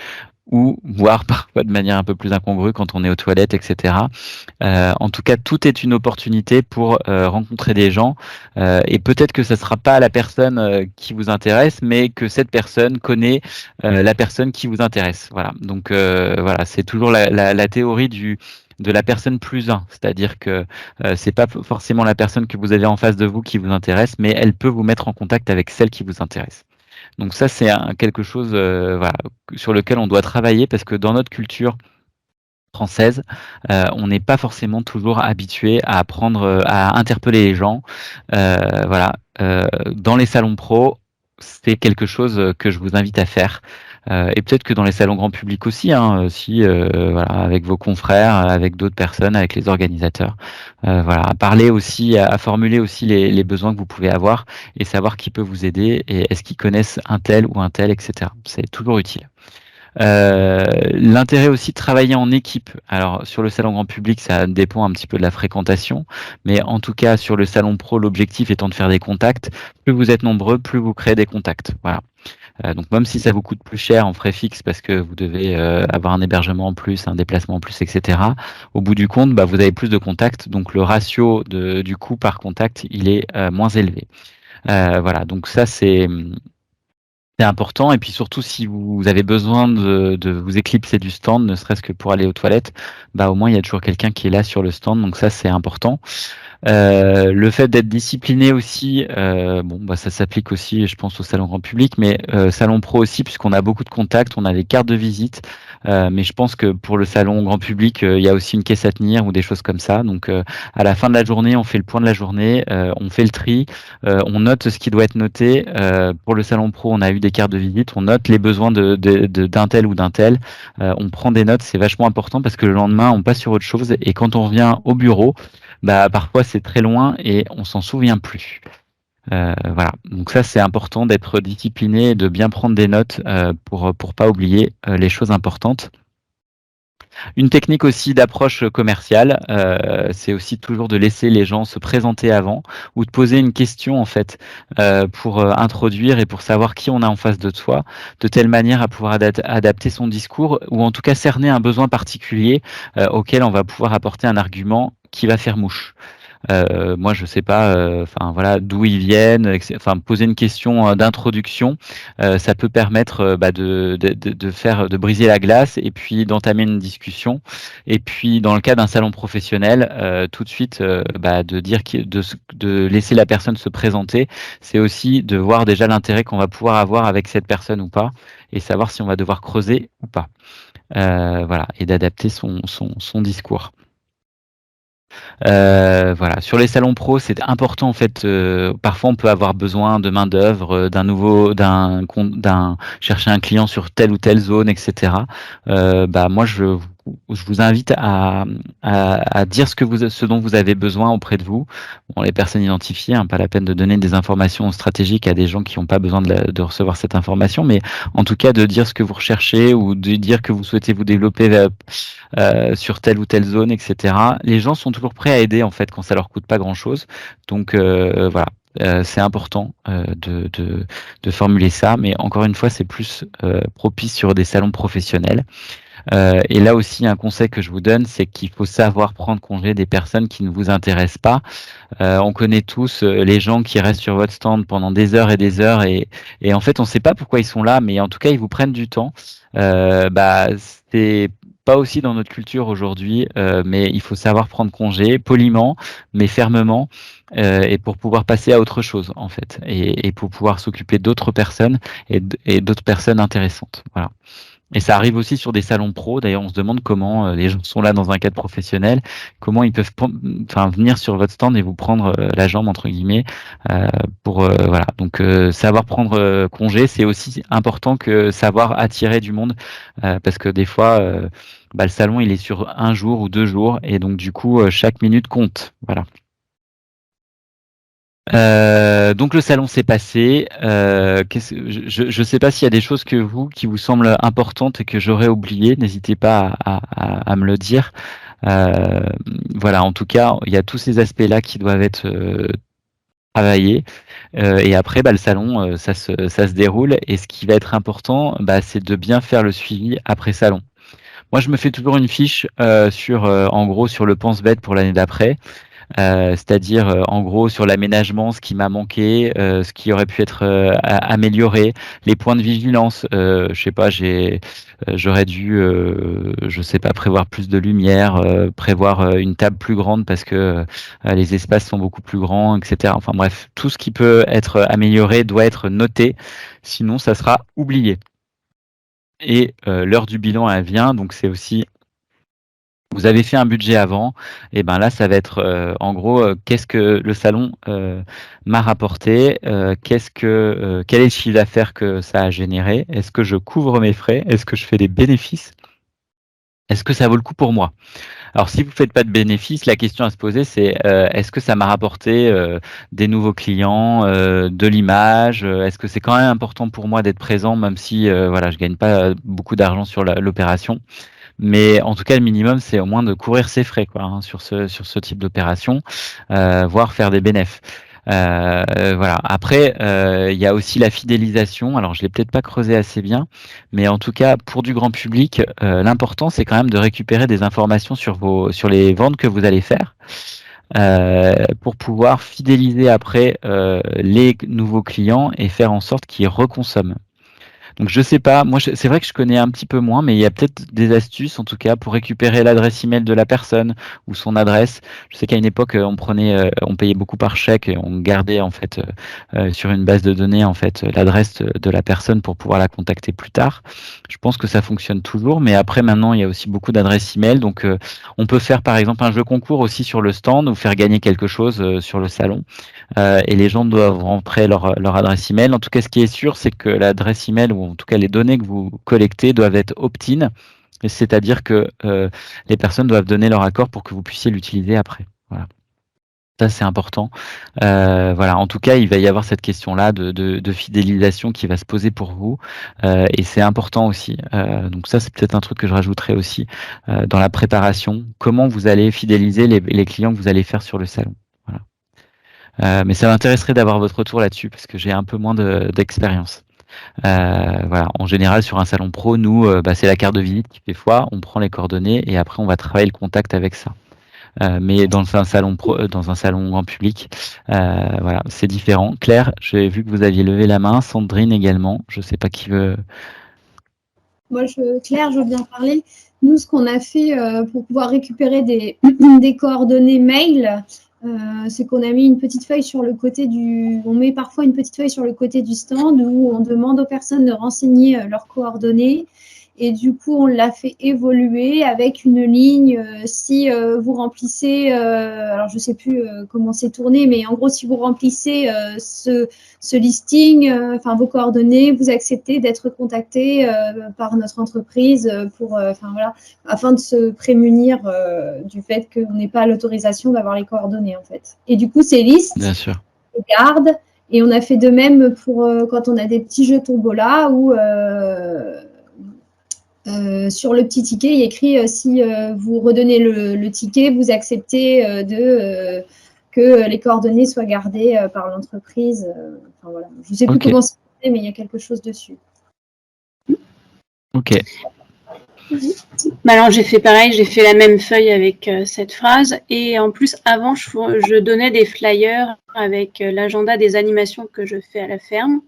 ou voire parfois de manière un peu plus incongrue quand on est aux toilettes, etc. En tout cas, tout est une opportunité pour rencontrer des gens et peut-être que ce ne sera pas la personne qui vous intéresse, mais que cette personne connaît la personne qui vous intéresse. Voilà. Donc voilà, c'est toujours la théorie de la personne plus un, c'est-à-dire que c'est pas forcément la personne que vous avez en face de vous qui vous intéresse, mais elle peut vous mettre en contact avec celle qui vous intéresse. Donc ça, c'est quelque chose voilà, sur lequel on doit travailler parce que dans notre culture française, on n'est pas forcément toujours habitué à apprendre à interpeller les gens. Voilà, dans les salons pro, c'est quelque chose que je vous invite à faire. Et peut-être que dans les salons grand public aussi, hein, si voilà, avec vos confrères, avec d'autres personnes, avec les organisateurs, voilà, à parler aussi, à formuler aussi les besoins que vous pouvez avoir et savoir qui peut vous aider et est-ce qu'ils connaissent un tel ou un tel, etc. C'est toujours utile. L'intérêt aussi de travailler en équipe. Alors sur le salon grand public, ça dépend un petit peu de la fréquentation, mais en tout cas sur le salon pro, l'objectif étant de faire des contacts. Plus vous êtes nombreux, plus vous créez des contacts. Voilà. Donc même si ça vous coûte plus cher en frais fixes parce que vous devez avoir un hébergement en plus, un déplacement en plus, etc. Au bout du compte, bah, vous avez plus de contacts, donc le ratio du coût par contact, il est moins élevé. Voilà, donc ça c'est important. Et puis surtout, si vous avez besoin de vous éclipser du stand, ne serait-ce que pour aller aux toilettes, bah au moins il y a toujours quelqu'un qui est là sur le stand. Donc ça, c'est important. Le fait d'être discipliné aussi, bon, bah, ça s'applique aussi, je pense, au salon grand public, mais salon pro aussi, puisqu'on a beaucoup de contacts, on a des cartes de visite. Mais je pense que pour le salon grand public, il y a aussi une caisse à tenir ou des choses comme ça. Donc, à la fin de la journée, on fait le point de la journée, on fait le tri, on note ce qui doit être noté. Pour le salon pro, on a eu des cartes de visite, on note les besoins d'un tel ou d'un tel. On prend des notes, c'est vachement important parce que le lendemain, on passe sur autre chose et quand on revient au bureau, bah parfois c'est très loin et on s'en souvient plus. Voilà, donc ça c'est important d'être discipliné et de bien prendre des notes pour pas oublier les choses importantes. Une technique aussi d'approche commerciale, c'est aussi toujours de laisser les gens se présenter avant ou de poser une question en fait pour introduire et pour savoir qui on a en face de soi, de telle manière à pouvoir adapter son discours ou en tout cas cerner un besoin particulier auquel on va pouvoir apporter un argument qui va faire mouche. Moi, je sais pas, enfin voilà, d'où ils viennent, enfin poser une question d'introduction, ça peut permettre bah, de briser la glace et puis d'entamer une discussion. Et puis dans le cas d'un salon professionnel, tout de suite, bah, de laisser la personne se présenter, c'est aussi de voir déjà l'intérêt qu'on va pouvoir avoir avec cette personne ou pas, et savoir si on va devoir creuser ou pas. Voilà, et d'adapter son discours. Voilà. Sur les salons pro, c'est important en fait. Parfois, on peut avoir besoin de main d'œuvre, d'un chercher un client sur telle ou telle zone, etc. Bah moi, je vous invite à dire ce dont vous avez besoin auprès de vous. Bon, les personnes identifiées, hein, pas la peine de donner des informations stratégiques à des gens qui n'ont pas besoin de recevoir cette information, mais en tout cas de dire ce que vous recherchez ou de dire que vous souhaitez vous développer sur telle ou telle zone, etc. Les gens sont toujours prêts à aider en fait quand ça leur coûte pas grand-chose. Donc voilà. C'est important de formuler ça, mais encore une fois, c'est plus propice sur des salons professionnels. Et là aussi, un conseil que je vous donne, c'est qu'il faut savoir prendre congé des personnes qui ne vous intéressent pas. On connaît tous les gens qui restent sur votre stand pendant des heures et des heures et en fait, on ne sait pas pourquoi ils sont là, mais en tout cas, ils vous prennent du temps. C'est pas aussi dans notre culture aujourd'hui, mais il faut savoir prendre congé poliment, mais fermement, et pour pouvoir passer à autre chose, en fait, et pour pouvoir s'occuper d'autres personnes et d'autres personnes intéressantes. Voilà. Et ça arrive aussi sur des salons pro. D'ailleurs, on se demande comment les gens sont là dans un cadre professionnel, comment ils peuvent venir sur votre stand et vous prendre la jambe, entre guillemets, voilà. Donc, savoir prendre congé, c'est aussi important que savoir attirer du monde, parce que des fois, le salon, il est sur 1 jour ou 2 jours, et donc, du coup, chaque minute compte. Voilà. Donc le salon s'est passé. Je ne sais pas s'il y a des choses qui vous semblent importantes et que j'aurais oubliées. N'hésitez pas à me le dire. Voilà, en tout cas, il y a tous ces aspects-là qui doivent être travaillés. Et après, le salon, ça se déroule. Et ce qui va être important, c'est de bien faire le suivi après salon. Moi, je me fais toujours une fiche en gros, sur le pense-bête pour l'année d'après. C'est-à-dire en gros sur l'aménagement, ce qui m'a manqué, ce qui aurait pu être amélioré, les points de vigilance. Je sais pas, j'aurais dû, je sais pas, prévoir plus de lumière, prévoir une table plus grande parce que les espaces sont beaucoup plus grands, etc. Enfin bref, tout ce qui peut être amélioré doit être noté, sinon ça sera oublié. Et l'heure du bilan, elle vient, donc c'est aussi vous avez fait un budget avant, et ben là, ça va être en gros, qu'est-ce que le salon m'a rapporté, quel est le chiffre d'affaires que ça a généré, est-ce que je couvre mes frais, est-ce que je fais des bénéfices, est-ce que ça vaut le coup pour moi? Alors, si vous ne faites pas de bénéfices, la question à se poser, c'est est-ce que ça m'a rapporté des nouveaux clients, de l'image, est-ce que c'est quand même important pour moi d'être présent, même si voilà, je gagne pas beaucoup d'argent sur l'opération. Mais en tout cas, le minimum, c'est au moins de couvrir ses frais, quoi, hein, sur ce type d'opération, voire faire des bénéfices. Voilà. Après, il y a aussi la fidélisation. Alors, je l'ai peut-être pas creusé assez bien, mais en tout cas, pour du grand public, l'important, c'est quand même de récupérer des informations sur les ventes que vous allez faire, pour pouvoir fidéliser après les nouveaux clients et faire en sorte qu'ils reconsomment. Donc je sais pas, moi c'est vrai que je connais un petit peu moins, mais il y a peut-être des astuces en tout cas pour récupérer l'adresse email de la personne ou son adresse. Je sais qu'à une époque on payait beaucoup par chèque et on gardait en fait sur une base de données en fait l'adresse de la personne pour pouvoir la contacter plus tard. Je pense que ça fonctionne toujours, mais après maintenant il y a aussi beaucoup d'adresses email, donc on peut faire par exemple un jeu concours aussi sur le stand ou faire gagner quelque chose sur le salon. Et les gens doivent rentrer leur adresse email. En tout cas, ce qui est sûr, c'est que l'adresse email, ou en tout cas les données que vous collectez, doivent être opt-in, c'est-à-dire que les personnes doivent donner leur accord pour que vous puissiez l'utiliser après. Voilà. Ça, c'est important. Voilà. En tout cas, il va y avoir cette question-là de fidélisation qui va se poser pour vous, et c'est important aussi. Donc ça, c'est peut-être un truc que je rajouterai aussi dans la préparation. Comment vous allez fidéliser les clients que vous allez faire sur le salon. Voilà. Mais ça m'intéresserait d'avoir votre retour là-dessus parce que j'ai un peu moins d'expérience. Voilà. En général, sur un salon pro, nous, c'est la carte de visite qui fait foi. On prend les coordonnées et après, on va travailler le contact avec ça. Mais dans un salon dans un salon grand public, voilà, c'est différent. Claire, j'ai vu que vous aviez levé la main. Sandrine également. Je ne sais pas qui veut. Moi, Claire, je veux bien parler. Nous, ce qu'on a fait pour pouvoir récupérer des coordonnées mail, c'est qu'on a mis une petite feuille sur le côté on met parfois une petite feuille sur le côté du stand où on demande aux personnes de renseigner leurs coordonnées. Et du coup, on l'a fait évoluer avec une ligne. Si vous remplissez, alors je ne sais plus comment c'est tourné, mais en gros, si vous remplissez ce listing, enfin vos coordonnées, vous acceptez d'être contacté par notre entreprise voilà, afin de se prémunir du fait qu'on n'ait pas l'autorisation d'avoir les coordonnées en fait. Et du coup, ces listes, Bien sûr. on les garde. Et on a fait de même pour quand on a des petits jeux tombola où sur le petit ticket, il y a écrit si vous redonnez le ticket, vous acceptez que les coordonnées soient gardées par l'entreprise. Enfin, voilà. Je ne sais plus comment c'est, mais il y a quelque chose dessus. Ok. Bah alors j'ai fait pareil, j'ai fait la même feuille avec cette phrase et en plus avant je donnais des flyers avec l'agenda des animations que je fais à la ferme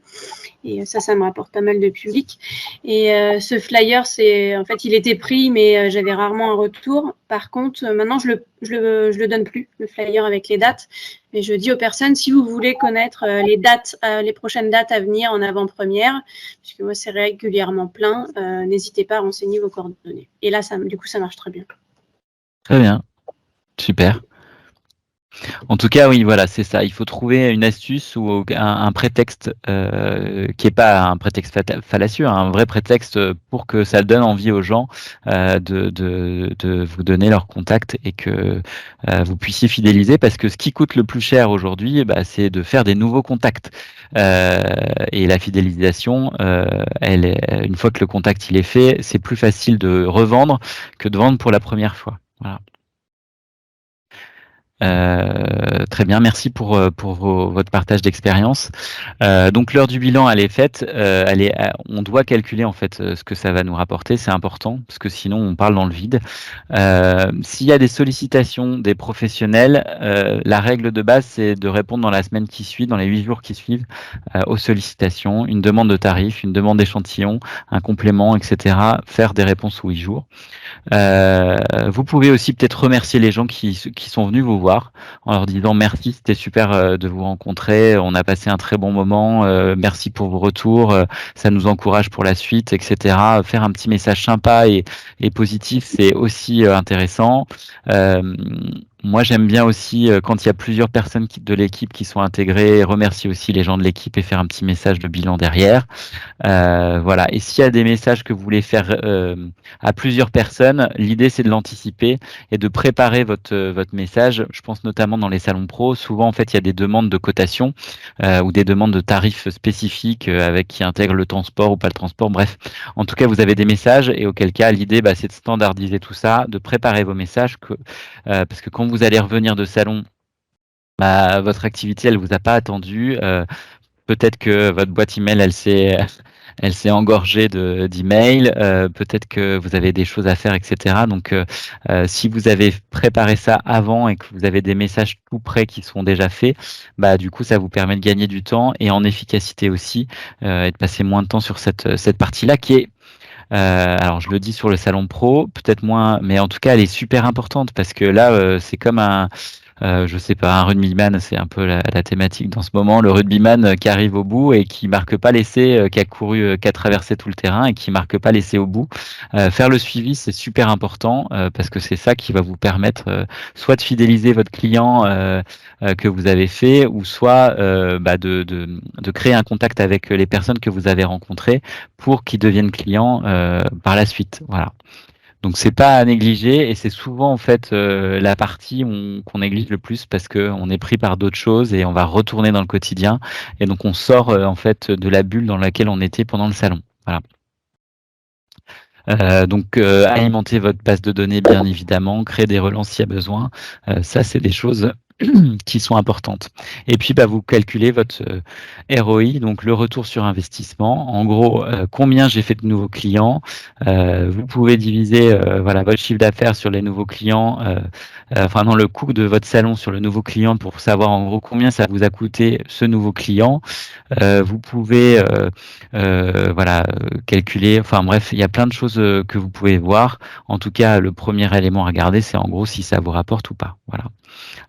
et ça me rapporte pas mal de public et ce flyer en fait il était pris mais j'avais rarement un retour. Par contre maintenant je le donne plus, le flyer avec les dates, mais je dis aux personnes si vous voulez connaître les prochaines dates à venir en avant-première, puisque moi c'est régulièrement plein, n'hésitez pas à renseigner vos coordonnées. Et là du coup ça marche très bien. Très bien, super. En tout cas, oui, voilà, c'est ça. Il faut trouver une astuce ou un prétexte qui n'est pas un prétexte fallacieux, un vrai prétexte pour que ça donne envie aux gens de vous donner leur contact et que vous puissiez fidéliser. Parce que ce qui coûte le plus cher aujourd'hui, c'est de faire des nouveaux contacts. Et la fidélisation, une fois que le contact il est fait, c'est plus facile de revendre que de vendre pour la première fois. Voilà. Très bien, merci pour votre partage d'expérience. Donc l'heure du bilan, elle est faite. On doit calculer en fait ce que ça va nous rapporter. C'est important parce que sinon on parle dans le vide. S'il y a des sollicitations des professionnels, la règle de base c'est de répondre dans la semaine qui suit, dans les 8 jours qui suivent aux sollicitations, une demande de tarif, une demande d'échantillon, un complément, etc. Faire des réponses sous 8 jours. Vous pouvez aussi peut-être remercier les gens qui sont venus vous voir en leur disant merci, c'était super de vous rencontrer, on a passé un très bon moment, merci pour vos retours, ça nous encourage pour la suite, etc. Faire un petit message sympa et positif, c'est aussi intéressant. Moi, j'aime bien aussi quand il y a plusieurs personnes de l'équipe qui sont intégrées, remercier aussi les gens de l'équipe et faire un petit message de bilan derrière. Voilà. Et s'il y a des messages que vous voulez faire à plusieurs personnes, l'idée c'est de l'anticiper et de préparer votre message. Je pense notamment dans les salons pro. Souvent, en fait, il y a des demandes de cotation ou des demandes de tarifs spécifiques avec qui intègrent le transport ou pas le transport. Bref, en tout cas, vous avez des messages et auquel cas, l'idée, c'est de standardiser tout ça, de préparer vos messages parce que quand vous allez revenir de salon, votre activité, elle vous a pas attendu. Peut-être que votre boîte email, elle s'est engorgée d'emails. Peut-être que vous avez des choses à faire, etc. Donc, si vous avez préparé ça avant et que vous avez des messages tout prêts qui sont déjà faits, du coup, ça vous permet de gagner du temps et en efficacité aussi et de passer moins de temps sur cette partie-là qui est alors je le dis sur le salon pro, peut-être moins, mais en tout cas elle est super importante parce que là c'est comme je sais pas, un rugbyman, c'est un peu la thématique dans ce moment, le rugbyman qui arrive au bout et qui marque pas l'essai, qui a couru, qui a traversé tout le terrain et qui marque pas l'essai au bout. Faire le suivi, c'est super important parce que c'est ça qui va vous permettre soit de fidéliser votre client que vous avez fait, ou soit de créer un contact avec les personnes que vous avez rencontrées pour qu'ils deviennent clients par la suite. Voilà. Donc c'est pas à négliger et c'est souvent en fait la partie qu'on néglige le plus parce qu'on est pris par d'autres choses et on va retourner dans le quotidien et donc on sort en fait de la bulle dans laquelle on était pendant le salon. Voilà. Donc alimenter votre base de données bien évidemment, créer des relances s'il y a besoin, ça c'est des choses qui sont importantes. Et puis vous calculez votre ROI, donc le retour sur investissement. En gros, combien j'ai fait de nouveaux clients. Vous pouvez diviser votre chiffre d'affaires sur les nouveaux clients, le coût de votre salon sur le nouveau client pour savoir en gros combien ça vous a coûté ce nouveau client. Vous pouvez calculer, bref, il y a plein de choses que vous pouvez voir. En tout cas, le premier élément à regarder, c'est en gros si ça vous rapporte ou pas. Voilà.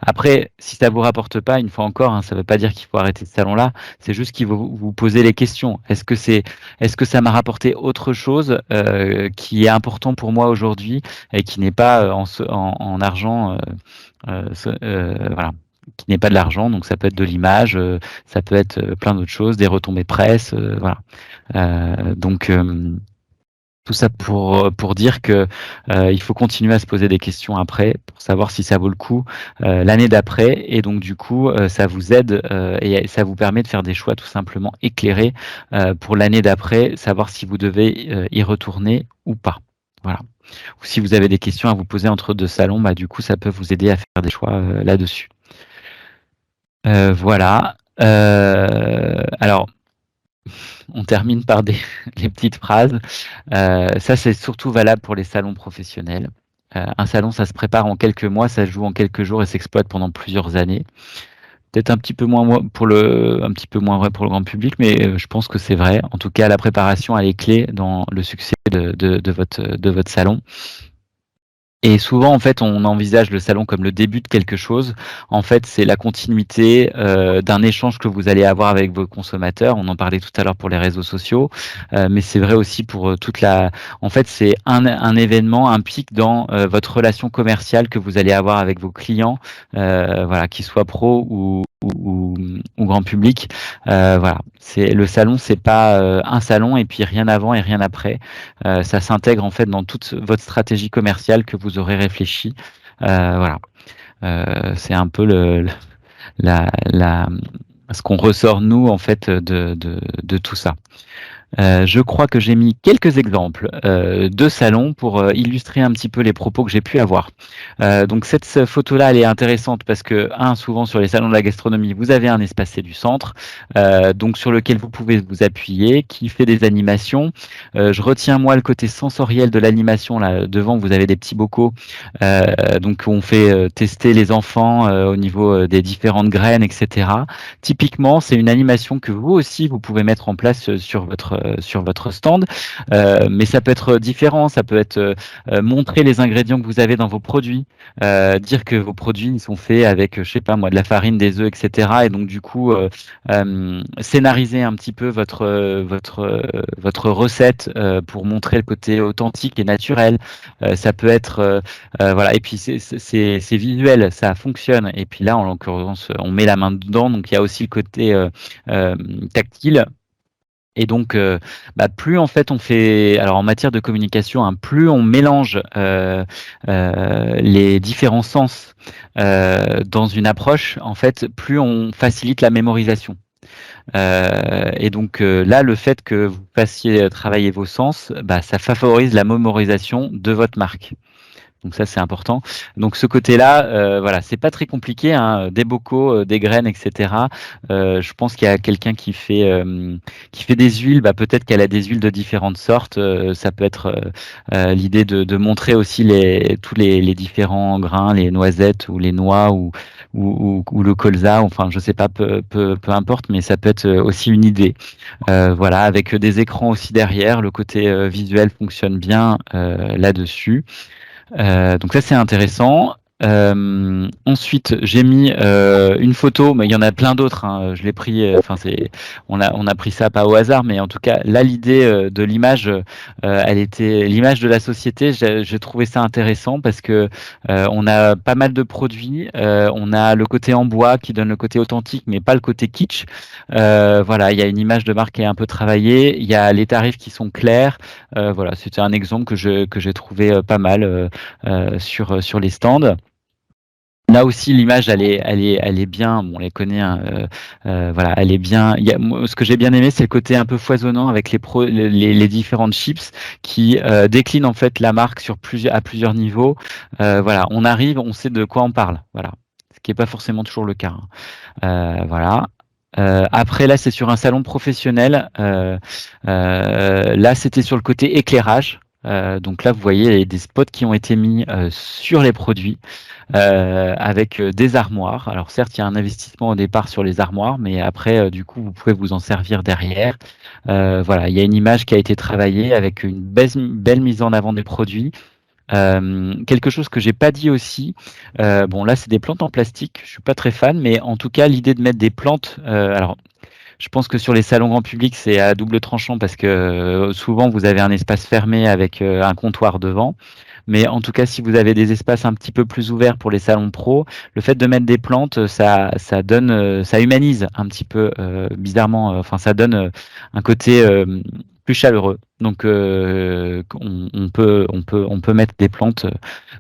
Après, si ça vous rapporte pas, une fois encore, ça ne veut pas dire qu'il faut arrêter ce salon-là. C'est juste qu'il faut vous poser les questions. Est-ce que ça m'a rapporté autre chose qui est important pour moi aujourd'hui et qui n'est pas en argent, qui n'est pas de l'argent. Donc ça peut être de l'image, ça peut être plein d'autres choses, des retombées presse, voilà. Tout ça pour dire que il faut continuer à se poser des questions après pour savoir si ça vaut le coup l'année d'après et donc du coup ça vous aide et ça vous permet de faire des choix tout simplement éclairés pour l'année d'après, savoir si vous devez y retourner ou pas. Voilà. Ou si vous avez des questions à vous poser entre deux salons, du coup ça peut vous aider à faire des choix là-dessus. Voilà. Alors on termine par les petites phrases. Ça, c'est surtout valable pour les salons professionnels. Un salon, ça se prépare en quelques mois, ça se joue en quelques jours et s'exploite pendant plusieurs années. Peut-être un petit peu moins vrai pour le grand public, mais je pense que c'est vrai. En tout cas, la préparation, elle est clé dans le succès de votre salon. Et souvent, en fait, on envisage le salon comme le début de quelque chose. En fait, c'est la continuité d'un échange que vous allez avoir avec vos consommateurs. On en parlait tout à l'heure pour les réseaux sociaux, mais c'est vrai aussi pour toute la. En fait, c'est un événement, un pic dans votre relation commerciale que vous allez avoir avec vos clients, voilà, qu'ils soient pro ou grand public. Voilà, c'est le salon, c'est pas un salon et puis rien avant et rien après. Ça s'intègre en fait dans toute votre stratégie commerciale que vous aurez réfléchi. Voilà, c'est un peu ce qu'on ressort nous en fait de tout ça. Je crois que j'ai mis quelques exemples de salons pour illustrer un petit peu les propos que j'ai pu avoir. Donc cette photo-là, elle est intéressante parce que, souvent sur les salons de la gastronomie, vous avez un espace du centre, donc sur lequel vous pouvez vous appuyer, qui fait des animations. Je retiens moi le côté sensoriel de l'animation. Là devant, vous avez des petits bocaux, donc on fait tester les enfants au niveau des différentes graines, etc. Typiquement, c'est une animation que vous aussi vous pouvez mettre en place sur votre stand, mais ça peut être différent, ça peut être montrer les ingrédients que vous avez dans vos produits, dire que vos produits ils sont faits avec, je sais pas moi, de la farine, des œufs, etc. Et donc du coup, scénariser un petit peu votre recette pour montrer le côté authentique et naturel. Ça peut être voilà, et puis c'est visuel, ça fonctionne. Et puis là, en l'occurrence, on met la main dedans, donc il y a aussi le côté tactile. Et donc, plus en fait on fait, alors en matière de communication, plus on mélange les différents sens dans une approche, en fait, plus on facilite la mémorisation. Et donc là, le fait que vous fassiez travailler vos sens, ça favorise la mémorisation de votre marque. Donc ça, c'est important. Donc ce côté-là, voilà, c'est pas très compliqué, hein, des bocaux, des graines, etc. Je pense qu'il y a quelqu'un qui fait des huiles. Peut-être qu'elle a des huiles de différentes sortes. Ça peut être l'idée de montrer aussi tous les différents grains, les noisettes ou les noix ou le colza. Enfin, je sais pas, peu importe, mais ça peut être aussi une idée. Voilà, avec des écrans aussi derrière. Le côté visuel fonctionne bien là-dessus. Donc ça c'est intéressant. Ensuite j'ai mis une photo, mais il y en a plein d'autres, hein. Je l'ai pris, on a pris ça pas au hasard, mais en tout cas là l'idée de l'image, elle était l'image de la société. J'ai trouvé ça intéressant parce que on a pas mal de produits, on a le côté en bois qui donne le côté authentique, mais pas le côté kitsch. Voilà, il y a une image de marque qui est un peu travaillée, il y a les tarifs qui sont clairs. Voilà, c'était un exemple que j'ai trouvé pas mal sur les stands. Là aussi, l'image, elle est bien. Bon, on les connaît. Hein, voilà, elle est bien. Ce que j'ai bien aimé, c'est le côté un peu foisonnant avec les différentes chips qui déclinent en fait la marque à plusieurs niveaux. Voilà, on arrive, on sait de quoi on parle. Voilà, ce qui n'est pas forcément toujours le cas. Hein. Voilà. Après, là, c'est sur un salon professionnel. Là, c'était sur le côté éclairage. Donc là, vous voyez, il y a des spots qui ont été mis sur les produits avec des armoires. Alors certes, il y a un investissement au départ sur les armoires, mais après, du coup, vous pouvez vous en servir derrière. Voilà, il y a une image qui a été travaillée avec une belle mise en avant des produits. Quelque chose que j'ai pas dit aussi, bon là c'est des plantes en plastique, je suis pas très fan, mais en tout cas l'idée de mettre des plantes, alors je pense que sur les salons grand public c'est à double tranchant parce que souvent vous avez un espace fermé avec un comptoir devant. Mais en tout cas, si vous avez des espaces un petit peu plus ouverts pour les salons pro, le fait de mettre des plantes, ça donne, ça humanise un petit peu bizarrement. Enfin, ça donne un côté plus chaleureux. Donc, on peut mettre des plantes,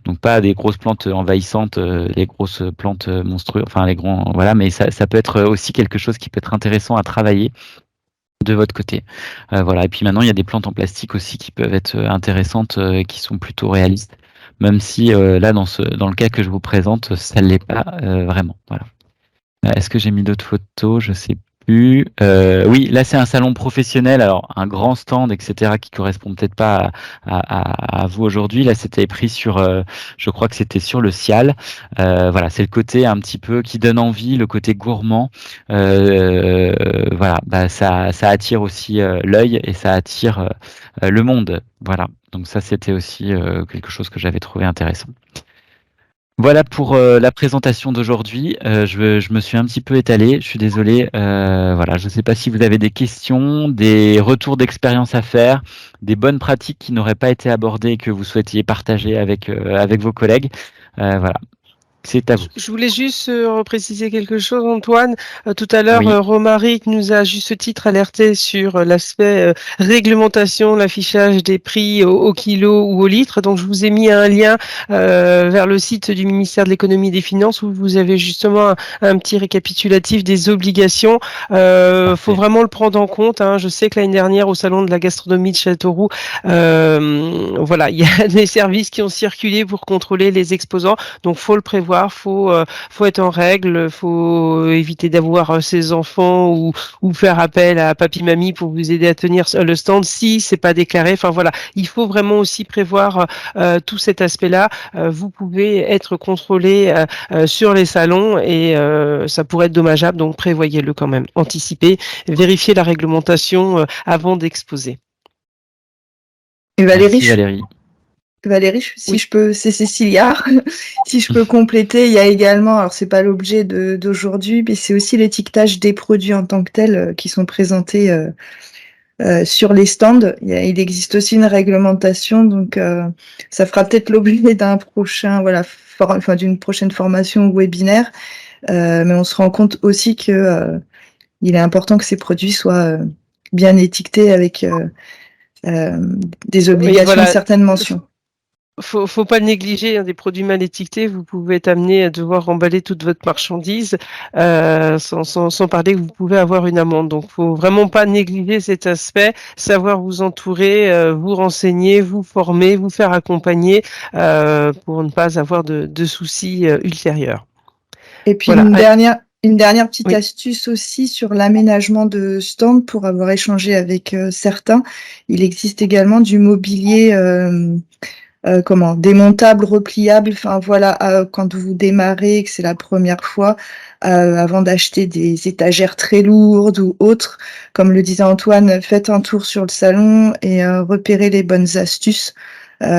donc pas des grosses plantes envahissantes, les grosses plantes monstrueuses, enfin les grands, voilà. Mais ça peut être aussi quelque chose qui peut être intéressant à travailler de votre côté. Voilà. Et puis maintenant, il y a des plantes en plastique aussi qui peuvent être intéressantes et qui sont plutôt réalistes, même si là, dans le cas que je vous présente, ça ne l'est pas vraiment. Voilà. Est-ce que j'ai mis d'autres photos? Je sais plus. Oui, là c'est un salon professionnel, alors un grand stand, etc., qui correspond peut-être pas à vous aujourd'hui. Là, c'était pris sur, je crois que c'était sur le Cial. Voilà, c'est le côté un petit peu qui donne envie, le côté gourmand. Voilà, bah, ça attire aussi l'œil et ça attire le monde. Voilà, donc ça c'était aussi quelque chose que j'avais trouvé intéressant. Voilà pour la présentation d'aujourd'hui. Je me suis un petit peu étalé, je suis désolé. Voilà, je ne sais pas si vous avez des questions, des retours d'expérience à faire, des bonnes pratiques qui n'auraient pas été abordées et que vous souhaitiez partager avec vos collègues. Voilà, c'est à vous. Je voulais juste repréciser quelque chose, Antoine. Tout à l'heure, Oui. Romaric nous a à juste titre alerté sur l'aspect réglementation, l'affichage des prix au kilo ou au litre. Donc, je vous ai mis un lien vers le site du ministère de l'Économie et des Finances où vous avez justement un petit récapitulatif des obligations. Faut vraiment le prendre en compte. Hein. Je sais que l'année dernière, au salon de la gastronomie de Châteauroux, voilà, il y a des services qui ont circulé pour contrôler les exposants. Donc, faut le prévoir, faut être en règle, faut éviter d'avoir ses enfants ou faire appel à papy mamie pour vous aider à tenir le stand si c'est pas déclaré. Enfin voilà, il faut vraiment aussi prévoir tout cet aspect-là. Vous pouvez être contrôlé sur les salons et ça pourrait être dommageable. Donc prévoyez-le quand même, anticipez, vérifiez la réglementation avant d'exposer. Et Valérie, Valérie. si Oui. je peux, c'est Cécilia. Si je peux compléter, il y a également, alors c'est pas l'objet d'aujourd'hui, mais c'est aussi l'étiquetage des produits en tant que tels qui sont présentés sur les stands. Il existe aussi une réglementation, donc ça fera peut-être l'objet d'un prochain, d'une prochaine formation ou webinaire. Mais on se rend compte aussi que il est important que ces produits soient bien étiquetés avec des obligations, voilà. certaines mentions. Faut pas le négliger, hein, des produits mal étiquetés, vous pouvez être amené à devoir emballer toute votre marchandise, sans parler que vous pouvez avoir une amende. Donc, faut vraiment pas négliger cet aspect, savoir vous entourer, vous renseigner, vous former, vous faire accompagner pour ne pas avoir de soucis ultérieurs. Et puis voilà. une dernière petite astuce aussi sur l'aménagement de stand pour avoir échangé avec certains. Il existe également du mobilier démontable, repliable. Enfin voilà, quand vous démarrez, que c'est la première fois, avant d'acheter des étagères très lourdes ou autres, comme le disait Antoine, faites un tour sur le salon et repérez les bonnes astuces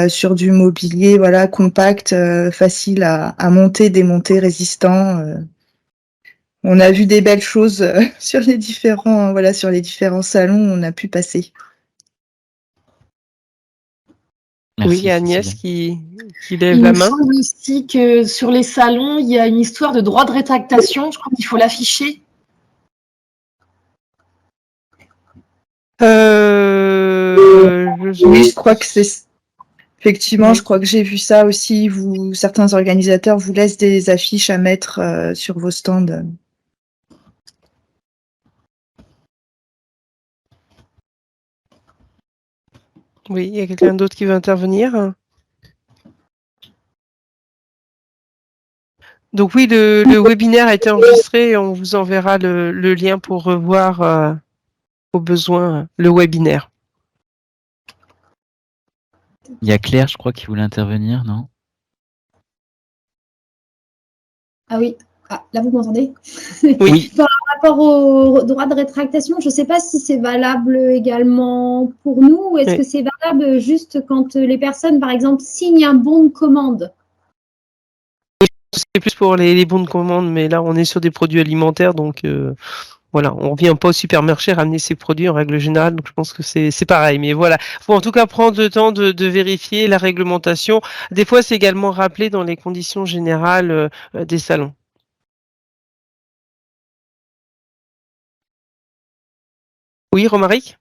sur du mobilier, voilà, compact, facile à monter, démonter, résistant. On a vu des belles choses sur les différents salons où on a pu passer. Merci, oui, il y a Agnès qui lève il la me main. semble aussi que sur les salons, il y a une histoire de droit de rétractation. Je crois qu'il faut l'afficher. Oui, je crois que c'est... Effectivement, je crois que j'ai vu ça aussi. Certains organisateurs vous laissent des affiches à mettre sur vos stands. Oui, il y a quelqu'un d'autre qui veut intervenir? Donc oui, le webinaire a été enregistré et on vous enverra le lien pour revoir au besoin le webinaire. Il y a Claire, je crois, qui voulait intervenir, non? Ah oui, là vous m'entendez? Oui. Par rapport au droit de rétractation, je ne sais pas si c'est valable également pour nous ou est-ce que c'est valable juste quand les personnes, par exemple, signent un bon de commande? C'est plus pour les bons de commande, mais là on est sur des produits alimentaires, donc voilà, on ne revient pas au supermarché ramener ses produits en règle générale, donc je pense que c'est pareil. Mais voilà, il faut en tout cas prendre le temps de vérifier la réglementation. Des fois, c'est également rappelé dans les conditions générales des salons. Oui, Romaric?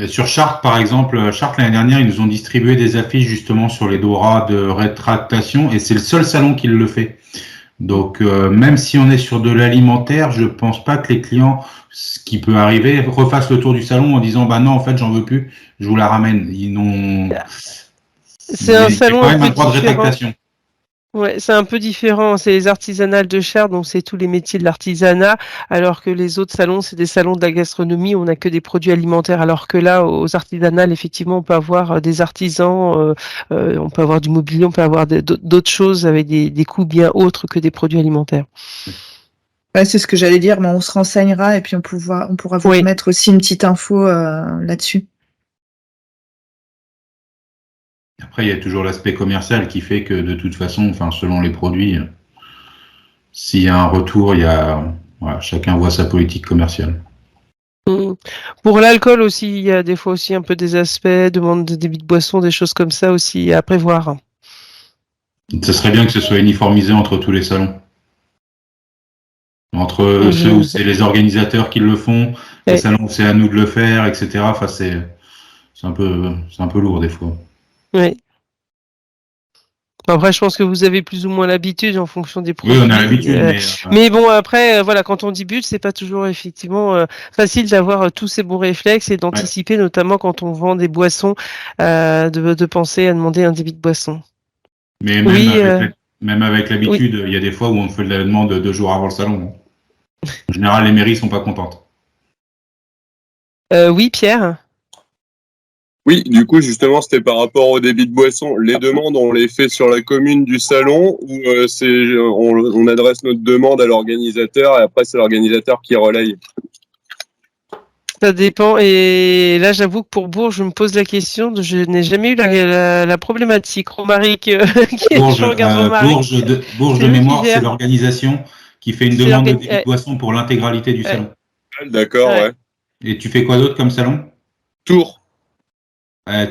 Sur Chartres, par exemple, Chartres, l'année dernière, ils nous ont distribué des affiches justement sur les droits de rétractation et c'est le seul salon qui le fait. Donc, même si on est sur de l'alimentaire, je pense pas que les clients, ce qui peut arriver, refassent le tour du salon en disant bah non, en fait, j'en veux plus, je vous la ramène. C'est un salon quand même un un peu droit de différent. rétractation. Ouais, c'est un peu différent. C'est les artisanales de Chartres, donc c'est tous les métiers de l'artisanat, alors que les autres salons, c'est des salons de la gastronomie, on n'a que des produits alimentaires, alors que là, aux artisanales, effectivement, on peut avoir des artisans, on peut avoir du mobilier, on peut avoir d'autres choses avec des coûts bien autres que des produits alimentaires. Ouais, c'est ce que j'allais dire, mais on se renseignera et puis on pourra vous Oui. remettre aussi une petite info là-dessus. Après, il y a toujours l'aspect commercial qui fait que de toute façon, enfin, selon les produits, s'il y a un retour, voilà, chacun voit sa politique commerciale. Pour l'alcool aussi, il y a des fois aussi un peu des aspects, demande de débit de boisson, des choses comme ça aussi à prévoir. Ce serait bien que ce soit uniformisé entre tous les salons. Entre ceux où c'est les organisateurs qui le font, les salons où c'est à nous de le faire, etc. Enfin, c'est un peu lourd des fois. Oui. Après, je pense que vous avez plus ou moins l'habitude en fonction des produits. Oui, on a l'habitude, mais bon, après, voilà, quand on débute, c'est pas toujours effectivement facile d'avoir tous ces bons réflexes et d'anticiper, notamment quand on vend des boissons, de penser à demander un débit de boisson. Mais même avec l'habitude, il y a des fois où on fait la demande 2 jours avant le salon. En général, les mairies sont pas contentes. Oui, Pierre. Oui, du coup, justement, c'était par rapport au débit de boisson. Les demandes, on les fait sur la commune du salon ou on adresse notre demande à l'organisateur et après, c'est l'organisateur qui relaye? Ça dépend. Et là, j'avoue que pour Bourges, je me pose la question. Je n'ai jamais eu la problématique. Romaric, Bourges de mémoire, c'est l'organisation qui fait une demande de débit de boisson pour l'intégralité du salon. D'accord, ouais. Et tu fais quoi d'autre comme salon? Tours.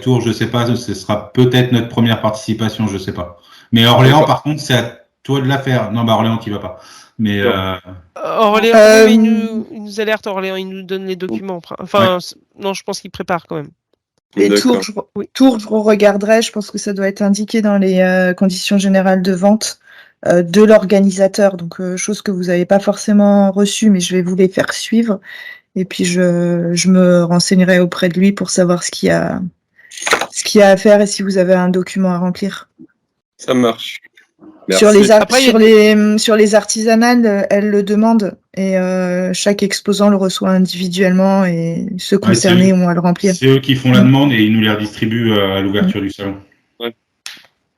Tours, je sais pas, ce sera peut-être notre première participation, je sais pas. Mais Orléans, par contre, c'est à toi de la faire. Non, bah Orléans, tu vas pas. Mais Orléans, il nous alerte, Orléans, il nous donne les documents. Enfin, non, je pense qu'il prépare quand même. Et Tours, je regarderai, je pense que ça doit être indiqué dans les conditions générales de vente de l'organisateur, donc chose que vous n'avez pas forcément reçue, mais je vais vous les faire suivre. Et puis je me renseignerai auprès de lui pour savoir ce qu'il y a à faire et si vous avez un document à remplir. Ça marche. Sur les artisanales, elles le demandent et chaque exposant le reçoit individuellement et ceux concernés ont à le remplir. C'est eux qui font la demande et ils nous les redistribuent à l'ouverture du salon.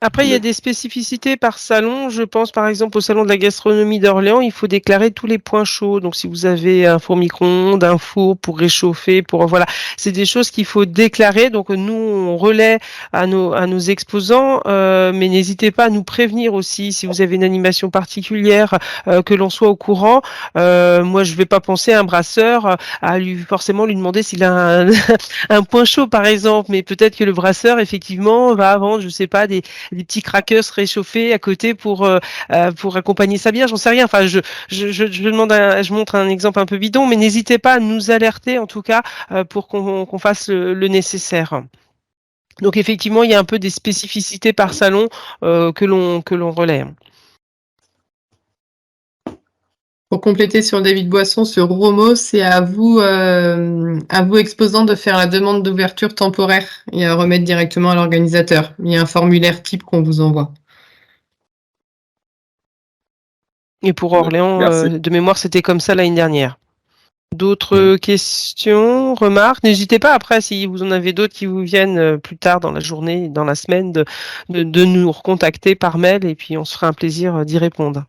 Après, il y a des spécificités par salon. Je pense par exemple au salon de la gastronomie d'Orléans, il faut déclarer tous les points chauds. Donc, si vous avez un four micro-ondes, un four pour réchauffer, voilà, c'est des choses qu'il faut déclarer. Donc, nous, on relaie à nos exposants, mais n'hésitez pas à nous prévenir aussi si vous avez une animation particulière, que l'on soit au courant. Moi, je vais pas penser à un brasseur à forcément lui demander s'il a un point chaud, par exemple, mais peut-être que le brasseur, effectivement, va vendre, je sais pas, des petits crackers réchauffés à côté pour accompagner sa bière, j'en sais rien. Enfin, je montre un exemple un peu bidon, mais n'hésitez pas à nous alerter en tout cas pour qu'on fasse le nécessaire. Donc effectivement, il y a un peu des spécificités par salon que l'on relaie. Pour compléter sur David Boisson, sur Romo, c'est à vous exposants de faire la demande d'ouverture temporaire et à remettre directement à l'organisateur. Il y a un formulaire type qu'on vous envoie. Et pour Orléans, de mémoire, c'était comme ça l'année dernière. D'autres questions, remarques? N'hésitez pas après, si vous en avez d'autres qui vous viennent plus tard dans la journée, dans la semaine, de nous recontacter par mail et puis on se fera un plaisir d'y répondre.